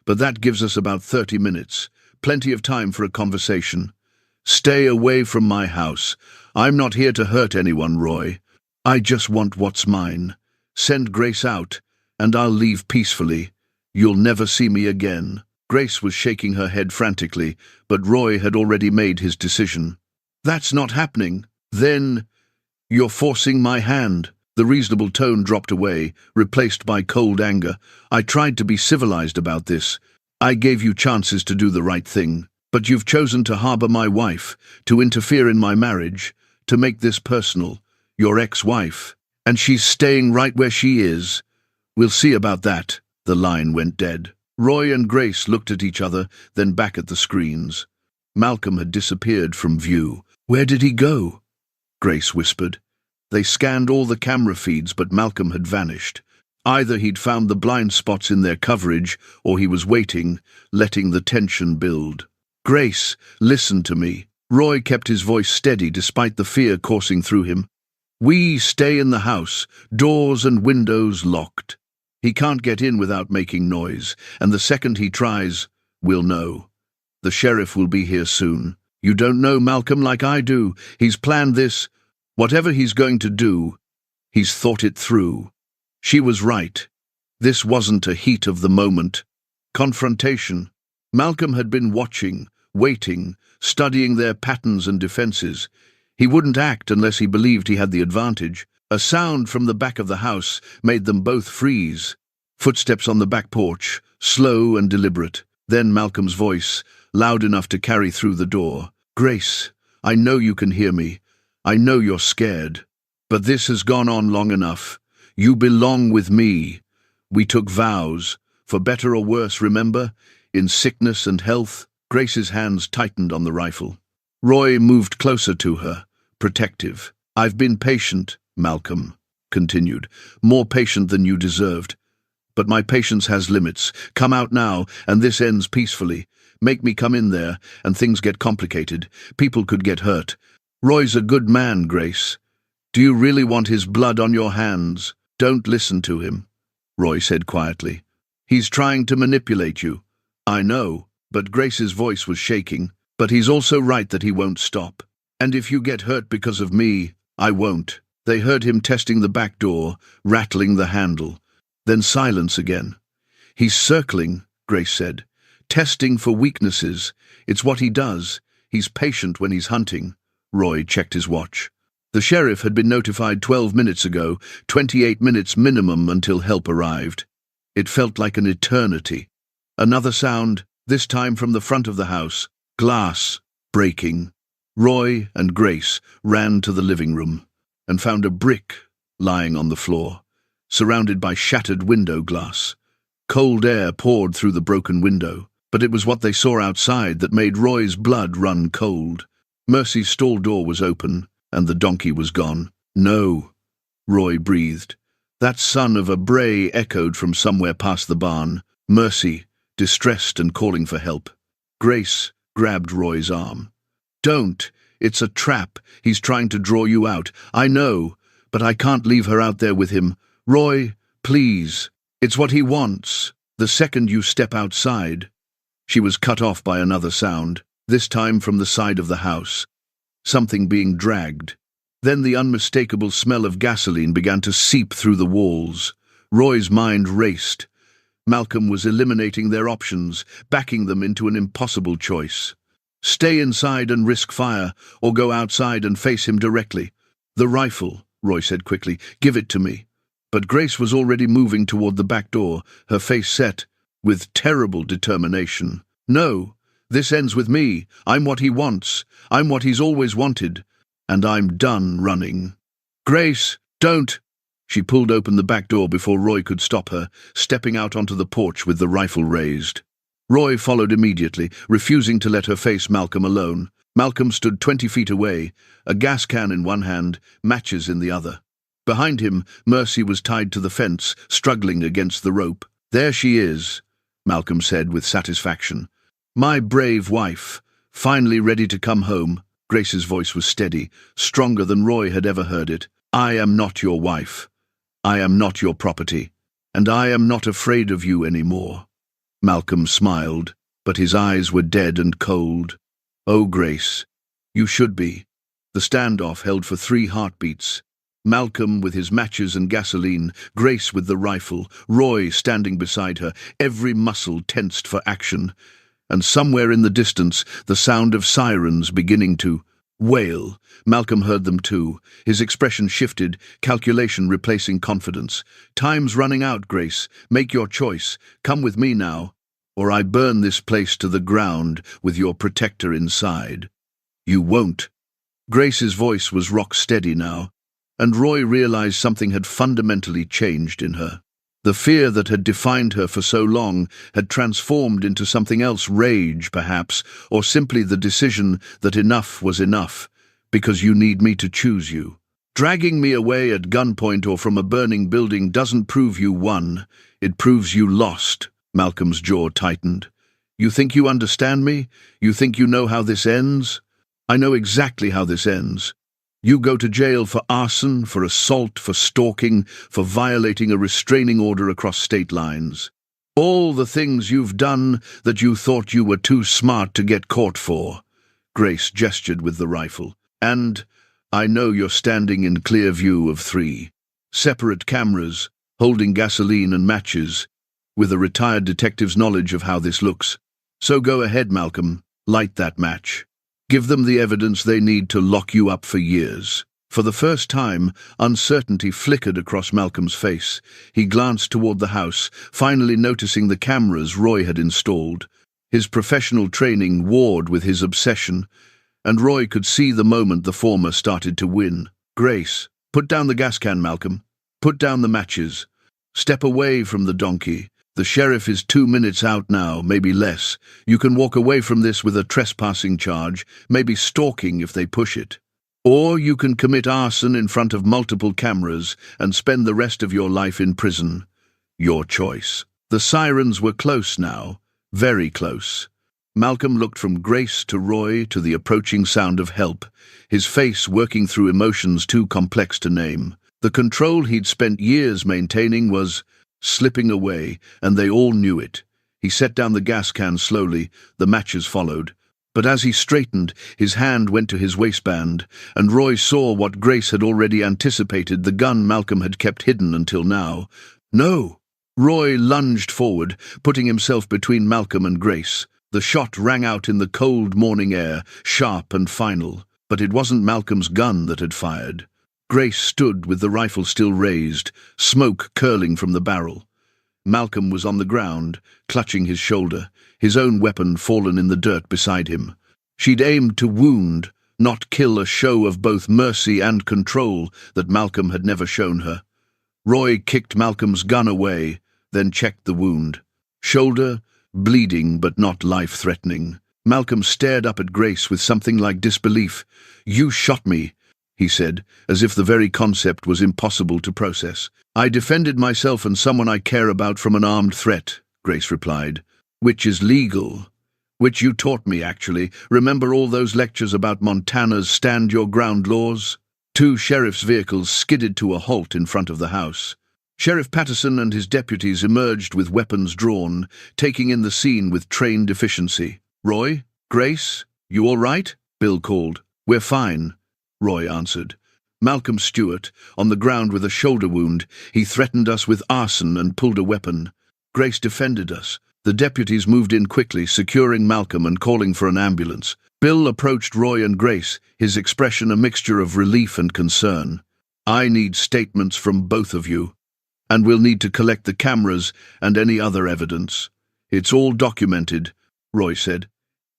"But that gives us about 30 minutes. Plenty of time for a conversation. Stay away from my house. I'm not here to hurt anyone, Roy. I just want what's mine. Send Grace out, and I'll leave peacefully. You'll never see me again." Grace was shaking her head frantically, but Roy had already made his decision. "That's not happening. Then you're forcing my hand." The reasonable tone dropped away, replaced by cold anger. "I tried to be civilized about this. I gave you chances to do the right thing. But you've chosen to harbor my wife, to interfere in my marriage, to make this personal. Your ex-wife. And she's staying right where she is. We'll see about that." The line went dead. Roy and Grace looked at each other, then back at the screens. Malcolm had disappeared from view. "Where did he go?" Grace whispered. They scanned all the camera feeds, but Malcolm had vanished. Either he'd found the blind spots in their coverage, or he was waiting, letting the tension build. "Grace, listen to me." Roy kept his voice steady despite the fear coursing through him. "We stay in the house, doors and windows locked. He can't get in without making noise, and the second he tries, we'll know. The sheriff will be here soon. You don't know Malcolm like I do. He's planned this. Whatever he's going to do, he's thought it through." She was right. This wasn't a heat of the moment. Confrontation. Malcolm had been watching, waiting, studying their patterns and defenses. He wouldn't act unless he believed he had the advantage. A sound from the back of the house made them both freeze. Footsteps on the back porch, slow and deliberate. Then Malcolm's voice, loud enough to carry through the door. "Grace, I know you can hear me. I know you're scared. But this has gone on long enough. You belong with me. We took vows, for better or worse, remember? In sickness and health." Grace's hands tightened on the rifle. Roy moved closer to her, protective. "I've been patient," Malcolm continued. "More patient than you deserved. But my patience has limits. Come out now, and this ends peacefully. Make me come in there, and things get complicated. People could get hurt. Roy's a good man, Grace. Do you really want his blood on your hands?" "Don't listen to him," Roy said quietly. "He's trying to manipulate you." "I know," but Grace's voice was shaking. "But he's also right that he won't stop. And if you get hurt because of me, I won't." They heard him testing the back door, rattling the handle. Then silence again. "He's circling," Grace said. "Testing for weaknesses. It's what he does. He's patient when he's hunting." Roy checked his watch. The sheriff had been notified 12 minutes ago, 28 minutes minimum until help arrived. It felt like an eternity. Another sound, this time from the front of the house. Glass breaking. Roy and Grace ran to the living room and found a brick lying on the floor, surrounded by shattered window glass. Cold air poured through the broken window, but it was what they saw outside that made Roy's blood run cold. Mercy's stall door was open, and the donkey was gone. "No," Roy breathed. That son of a bray echoed from somewhere past the barn. Mercy, distressed and calling for help. Grace grabbed Roy's arm. "Don't. It's a trap. He's trying to draw you out. I know, but I can't leave her out there with him. Roy, please. It's what he wants. The second you step outside." She was cut off by another sound, this time from the side of the house. Something being dragged. Then the unmistakable smell of gasoline began to seep through the walls. Roy's mind raced. Malcolm was eliminating their options, backing them into an impossible choice. Stay inside and risk fire, or go outside and face him directly. "The rifle," Roy said quickly. "Give it to me." But Grace was already moving toward the back door, her face set, with terrible determination. "No. This ends with me. I'm what he wants. I'm what he's always wanted. And I'm done running." "Grace, don't!" She pulled open the back door before Roy could stop her, stepping out onto the porch with the rifle raised. Roy followed immediately, refusing to let her face Malcolm alone. Malcolm stood 20 feet away, a gas can in one hand, matches in the other. Behind him, Mercy was tied to the fence, struggling against the rope. "There she is," Malcolm said with satisfaction. "My brave wife, finally ready to come home." Grace's voice was steady, stronger than Roy had ever heard it. "I am not your wife. I am not your property. And I am not afraid of you anymore." Malcolm smiled, but his eyes were dead and cold. "Oh, Grace, you should be." The standoff held for 3 heartbeats. Malcolm with his matches and gasoline, Grace with the rifle, Roy standing beside her, every muscle tensed for action. And somewhere in the distance, the sound of sirens beginning to wail. Malcolm heard them too. His expression shifted, calculation replacing confidence. "Time's running out, Grace. Make your choice. Come with me now, or I burn this place to the ground with your protector inside." "You won't." Grace's voice was rock steady now, and Roy realized something had fundamentally changed in her. The fear that had defined her for so long had transformed into something else, rage, perhaps, or simply the decision that enough was enough, because you need me to choose you. Dragging me away at gunpoint or from a burning building doesn't prove you won, it proves you lost. Malcolm's jaw tightened. "You think you understand me? You think you know how this ends?" "I know exactly how this ends. You go to jail for arson, for assault, for stalking, for violating a restraining order across state lines. All the things you've done that you thought you were too smart to get caught for." Grace gestured with the rifle. "And I know you're standing in clear view of 3 separate cameras, holding gasoline and matches, with a retired detective's knowledge of how this looks. So go ahead, Malcolm, light that match. Give them the evidence they need to lock you up for years." For the first time, uncertainty flickered across Malcolm's face. He glanced toward the house, finally noticing the cameras Roy had installed. His professional training warred with his obsession, and Roy could see the moment the former started to win. "Grace, put down the gas can, Malcolm. Put down the matches. Step away from the donkey. The sheriff is 2 minutes out now, maybe less. You can walk away from this with a trespassing charge, maybe stalking if they push it. Or you can commit arson in front of multiple cameras and spend the rest of your life in prison. Your choice." The sirens were close now, very close. Malcolm looked from Grace to Roy to the approaching sound of help, his face working through emotions too complex to name. The control he'd spent years maintaining was slipping away, and they all knew it. He set down the gas can slowly, the matches followed. But as he straightened, his hand went to his waistband, and Roy saw what Grace had already anticipated, the gun Malcolm had kept hidden until now. "No!" Roy lunged forward, putting himself between Malcolm and Grace. The shot rang out in the cold morning air, sharp and final. But it wasn't Malcolm's gun that had fired. Grace stood with the rifle still raised, smoke curling from the barrel. Malcolm was on the ground, clutching his shoulder, his own weapon fallen in the dirt beside him. She'd aimed to wound, not kill, a show of both mercy and control that Malcolm had never shown her. Roy kicked Malcolm's gun away, then checked the wound. Shoulder, bleeding but not life-threatening. Malcolm stared up at Grace with something like disbelief. "You shot me," he said, as if the very concept was impossible to process. "I defended myself and someone I care about from an armed threat," Grace replied. "Which is legal. Which you taught me, actually. Remember all those lectures about Montana's stand-your-ground laws?" 2 sheriff's vehicles skidded to a halt in front of the house. Sheriff Patterson and his deputies emerged with weapons drawn, taking in the scene with trained efficiency. "Roy? Grace? You all right?" Bill called. "We're fine," Roy answered. "Malcolm Stewart, on the ground with a shoulder wound. He threatened us with arson and pulled a weapon. Grace defended us." The deputies moved in quickly, securing Malcolm and calling for an ambulance. Bill approached Roy and Grace, his expression a mixture of relief and concern. "I need statements from both of you. And we'll need to collect the cameras and any other evidence. It's all documented," Roy said.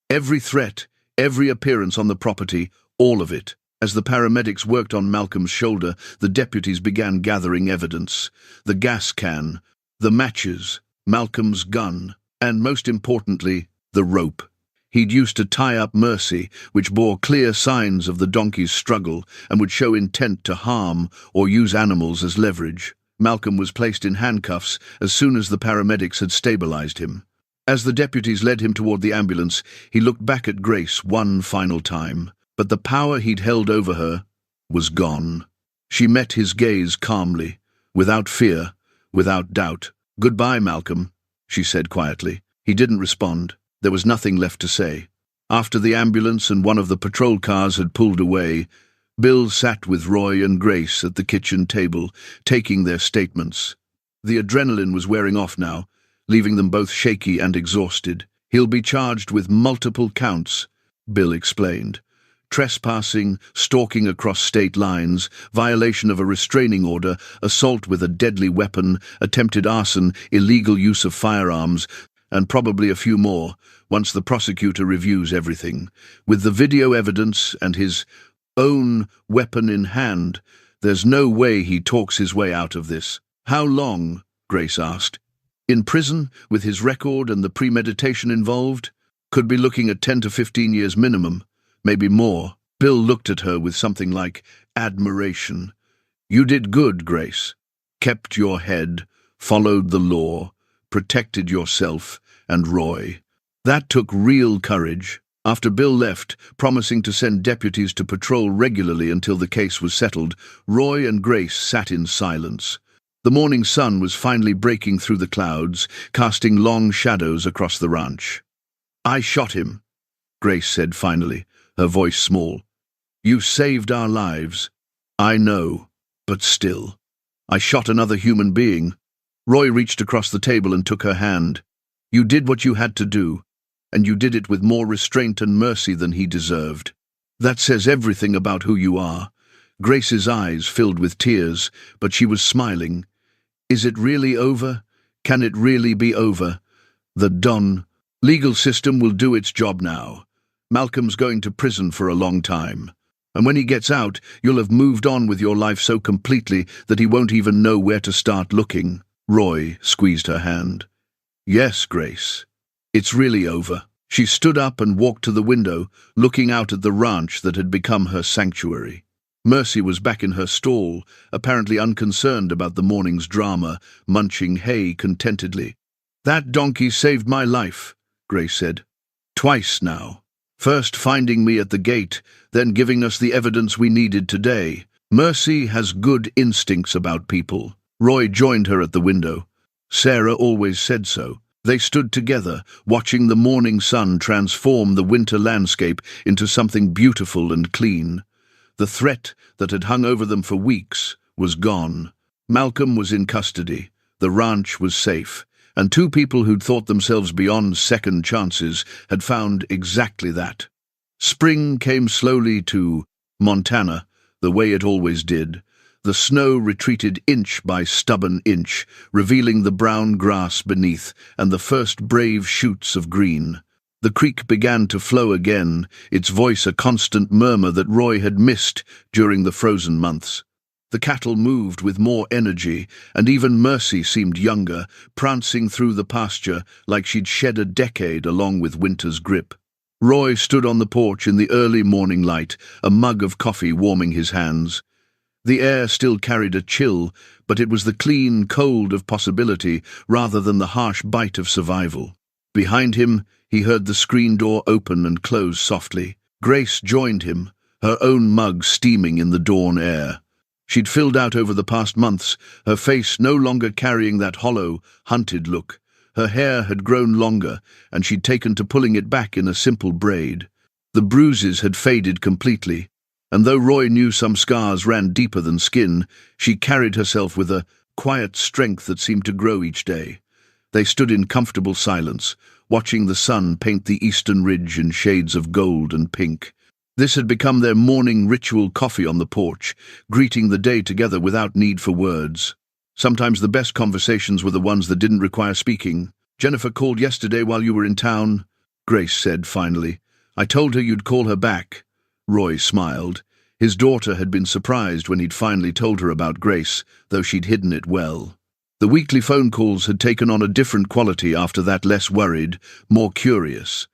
"Every threat, every appearance on the property, all of it." As the paramedics worked on Malcolm's shoulder, the deputies began gathering evidence. The gas can, the matches, Malcolm's gun, and most importantly, the rope. He'd used to tie up Mercy, which bore clear signs of the donkey's struggle and would show intent to harm or use animals as leverage. Malcolm was placed in handcuffs as soon as the paramedics had stabilized him. As the deputies led him toward the ambulance, he looked back at Grace one final time, but the power he'd held over her was gone. She met his gaze calmly, without fear, without doubt. "Goodbye, Malcolm," she said quietly. He didn't respond. There was nothing left to say. After the ambulance and one of the patrol cars had pulled away, Bill sat with Roy and Grace at the kitchen table, taking their statements. The adrenaline was wearing off now, leaving them both shaky and exhausted. "He'll be charged with multiple counts," Bill explained. "Trespassing, stalking across state lines, violation of a restraining order, assault with a deadly weapon, attempted arson, illegal use of firearms, and probably a few more, once the prosecutor reviews everything. With the video evidence and his own weapon in hand, there's no way he talks his way out of this." "How long?" Grace asked. "In prison, with his record and the premeditation involved? Could be looking at 10 to 15 years minimum, maybe more." Bill looked at her with something like admiration. "You did good, Grace. Kept your head, followed the law, protected yourself and Roy. That took real courage." After Bill left, promising to send deputies to patrol regularly until the case was settled, Roy and Grace sat in silence. The morning sun was finally breaking through the clouds, casting long shadows across the ranch. "I shot him," Grace said finally, her voice small. "You saved our lives." "I know, but still. I shot another human being." Roy reached across the table and took her hand. "You did what you had to do, and you did it with more restraint and mercy than he deserved. That says everything about who you are." Grace's eyes filled with tears, but she was smiling. "Is it really over? Can it really be over? The legal system will do its job now. Malcolm's going to prison for a long time. And when he gets out, you'll have moved on with your life so completely that he won't even know where to start looking." Roy squeezed her hand. "Yes, Grace. It's really over." She stood up and walked to the window, looking out at the ranch that had become her sanctuary. Mercy was back in her stall, apparently unconcerned about the morning's drama, munching hay contentedly. "That donkey saved my life," Grace said. "Twice now. First finding me at the gate, then giving us the evidence we needed today. Mercy has good instincts about people." Roy joined her at the window. Sarah always said so. They stood together, watching the morning sun transform the winter landscape into something beautiful and clean. The threat that had hung over them for weeks was gone. Malcolm was in custody, the ranch was safe, and two people who'd thought themselves beyond second chances had found exactly that. Spring came slowly to Montana, the way it always did. The snow retreated inch by stubborn inch, revealing the brown grass beneath and the first brave shoots of green. The creek began to flow again, its voice a constant murmur that Roy had missed during the frozen months. The cattle moved with more energy, and even Mercy seemed younger, prancing through the pasture like she'd shed a decade along with winter's grip. Roy stood on the porch in the early morning light, a mug of coffee warming his hands. The air still carried a chill, but it was the clean cold of possibility rather than the harsh bite of survival. Behind him, he heard the screen door open and close softly. Grace joined him, her own mug steaming in the dawn air. She'd filled out over the past months, her face no longer carrying that hollow, hunted look. Her hair had grown longer, and she'd taken to pulling it back in a simple braid. The bruises had faded completely, and though Roy knew some scars ran deeper than skin, she carried herself with a quiet strength that seemed to grow each day. They stood in comfortable silence, watching the sun paint the eastern ridge in shades of gold and pink. This had become their morning ritual, coffee on the porch, greeting the day together without need for words. Sometimes the best conversations were the ones that didn't require speaking. "Jennifer called yesterday while you were in town," Grace said finally. "I told her you'd call her back." Roy smiled. His daughter had been surprised when he'd finally told her about Grace, though she'd hidden it well. The weekly phone calls had taken on a different quality after that, less worried, more curious.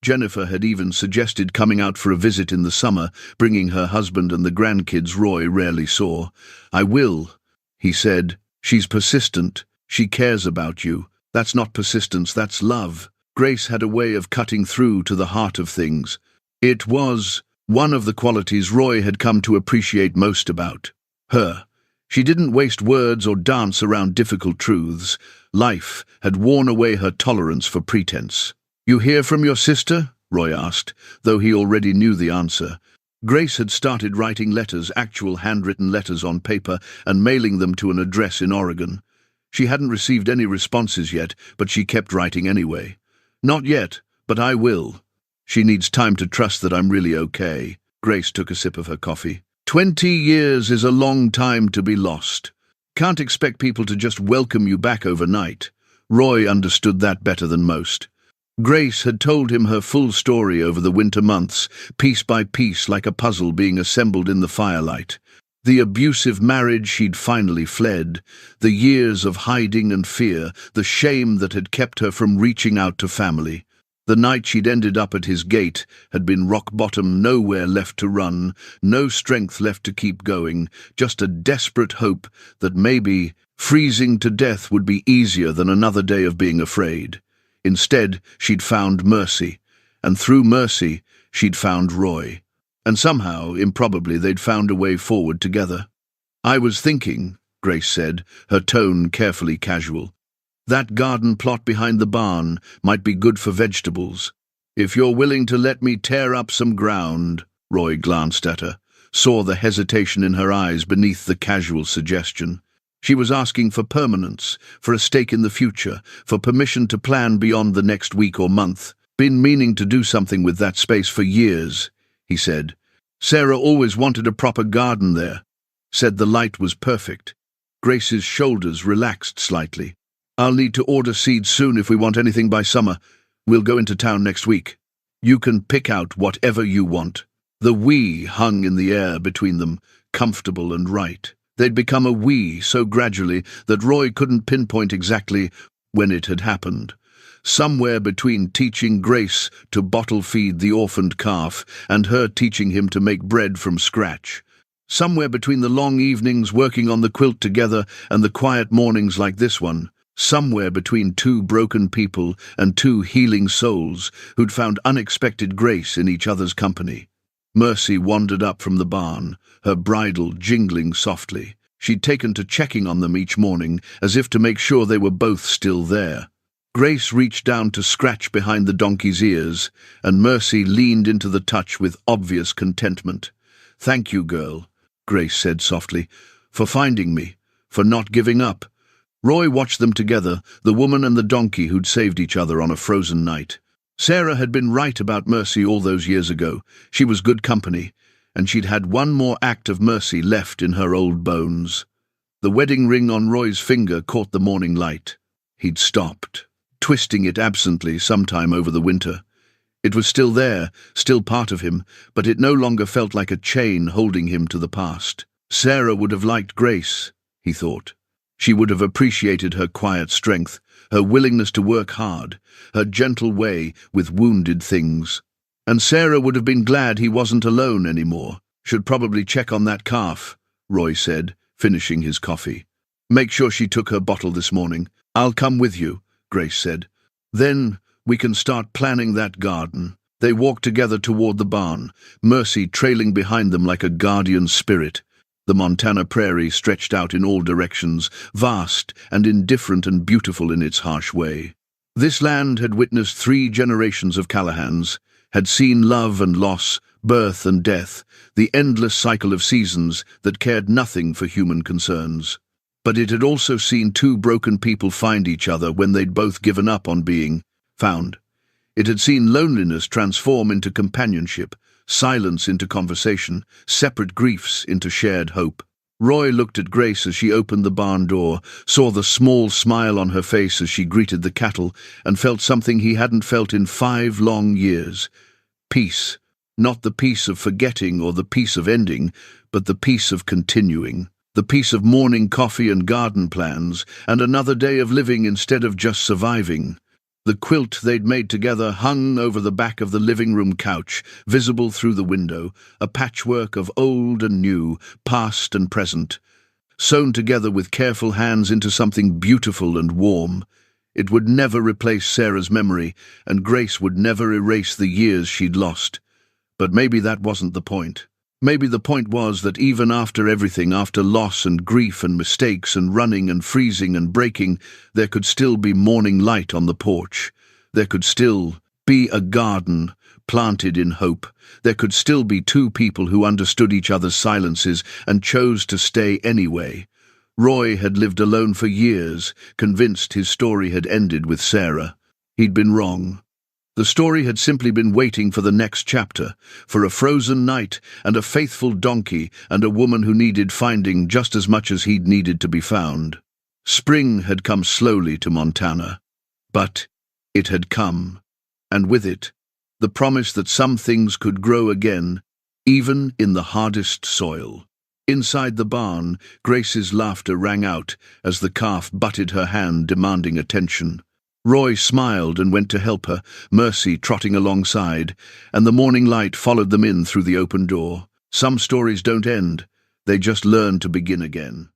Jennifer had even suggested coming out for a visit in the summer, bringing her husband and the grandkids Roy rarely saw. "I will," he said. "She's persistent. She cares about you. That's not persistence, that's love." Grace had a way of cutting through to the heart of things. It was one of the qualities Roy had come to appreciate most about her. She didn't waste words or dance around difficult truths. Life had worn away her tolerance for pretense. "You hear from your sister?" Roy asked, though he already knew the answer. Grace had started writing letters, actual handwritten letters on paper, and mailing them to an address in Oregon. She hadn't received any responses yet, but she kept writing anyway. "Not yet, but I will. She needs time to trust that I'm really okay." Grace took a sip of her coffee. 20 years is a long time to be lost. Can't expect people to just welcome you back overnight. Roy understood that better than most. Grace had told him her full story over the winter months, piece by piece like a puzzle being assembled in the firelight. The abusive marriage she'd finally fled, the years of hiding and fear, the shame that had kept her from reaching out to family. The night she'd ended up at his gate had been rock bottom, nowhere left to run, no strength left to keep going, just a desperate hope that maybe freezing to death would be easier than another day of being afraid. Instead, she'd found mercy, and through mercy, she'd found Roy. And somehow, improbably, they'd found a way forward together. "I was thinking," Grace said, her tone carefully casual, "that garden plot behind the barn might be good for vegetables. If you're willing to let me tear up some ground." Roy glanced at her, saw the hesitation in her eyes beneath the casual suggestion. She was asking for permanence, for a stake in the future, for permission to plan beyond the next week or month. "Been meaning to do something with that space for years," he said. "Sarah always wanted a proper garden there. Said the light was perfect." Grace's shoulders relaxed slightly. "I'll need to order seeds soon if we want anything by summer. We'll go into town next week. You can pick out whatever you want." The "we" hung in the air between them, comfortable and right. They'd become a "we" so gradually that Roy couldn't pinpoint exactly when it had happened. Somewhere between teaching Grace to bottle feed the orphaned calf and her teaching him to make bread from scratch. Somewhere between the long evenings working on the quilt together and the quiet mornings like this one. Somewhere between two broken people and two healing souls who'd found unexpected grace in each other's company. Mercy wandered up from the barn, her bridle jingling softly. She'd taken to checking on them each morning, as if to make sure they were both still there. Grace reached down to scratch behind the donkey's ears, and Mercy leaned into the touch with obvious contentment. "Thank you, girl," Grace said softly, "for finding me, for not giving up." Roy watched them together, the woman and the donkey who'd saved each other on a frozen night. Sarah had been right about Mercy all those years ago. She was good company, and she'd had one more act of mercy left in her old bones. The wedding ring on Roy's finger caught the morning light. He'd stopped, twisting it absently sometime over the winter. It was still there, still part of him, but it no longer felt like a chain holding him to the past. Sarah would have liked Grace, he thought. She would have appreciated her quiet strength, her willingness to work hard, her gentle way with wounded things. And Sarah would have been glad he wasn't alone anymore. "Should probably check on that calf," Roy said, finishing his coffee. "Make sure she took her bottle this morning." "I'll come with you," Grace said. "Then we can start planning that garden." They walked together toward the barn, Mercy trailing behind them like a guardian spirit. The Montana prairie stretched out in all directions, vast and indifferent and beautiful in its harsh way. This land had witnessed 3 generations of Callahans, had seen love and loss, birth and death, the endless cycle of seasons that cared nothing for human concerns. But it had also seen 2 broken people find each other when they'd both given up on being found. It had seen loneliness transform into companionship, silence into conversation, separate griefs into shared hope. Roy looked at Grace as she opened the barn door, saw the small smile on her face as she greeted the cattle, and felt something he hadn't felt in 5 long years. Peace. Not the peace of forgetting or the peace of ending, but the peace of continuing. The peace of morning coffee and garden plans, and another day of living instead of just surviving. The quilt they'd made together hung over the back of the living room couch, visible through the window, a patchwork of old and new, past and present, sewn together with careful hands into something beautiful and warm. It would never replace Sarah's memory, and Grace would never erase the years she'd lost. But maybe that wasn't the point. Maybe the point was that even after everything, after loss and grief and mistakes and running and freezing and breaking, there could still be morning light on the porch. There could still be a garden planted in hope. There could still be two people who understood each other's silences and chose to stay anyway. Roy had lived alone for years, convinced his story had ended with Sarah. He'd been wrong. The story had simply been waiting for the next chapter, for a frozen night and a faithful donkey and a woman who needed finding just as much as he'd needed to be found. Spring had come slowly to Montana, but it had come, and with it, the promise that some things could grow again, even in the hardest soil. Inside the barn, Grace's laughter rang out as the calf butted her hand, demanding attention. Roy smiled and went to help her, Mercy trotting alongside, and the morning light followed them in through the open door. Some stories don't end, they just learn to begin again.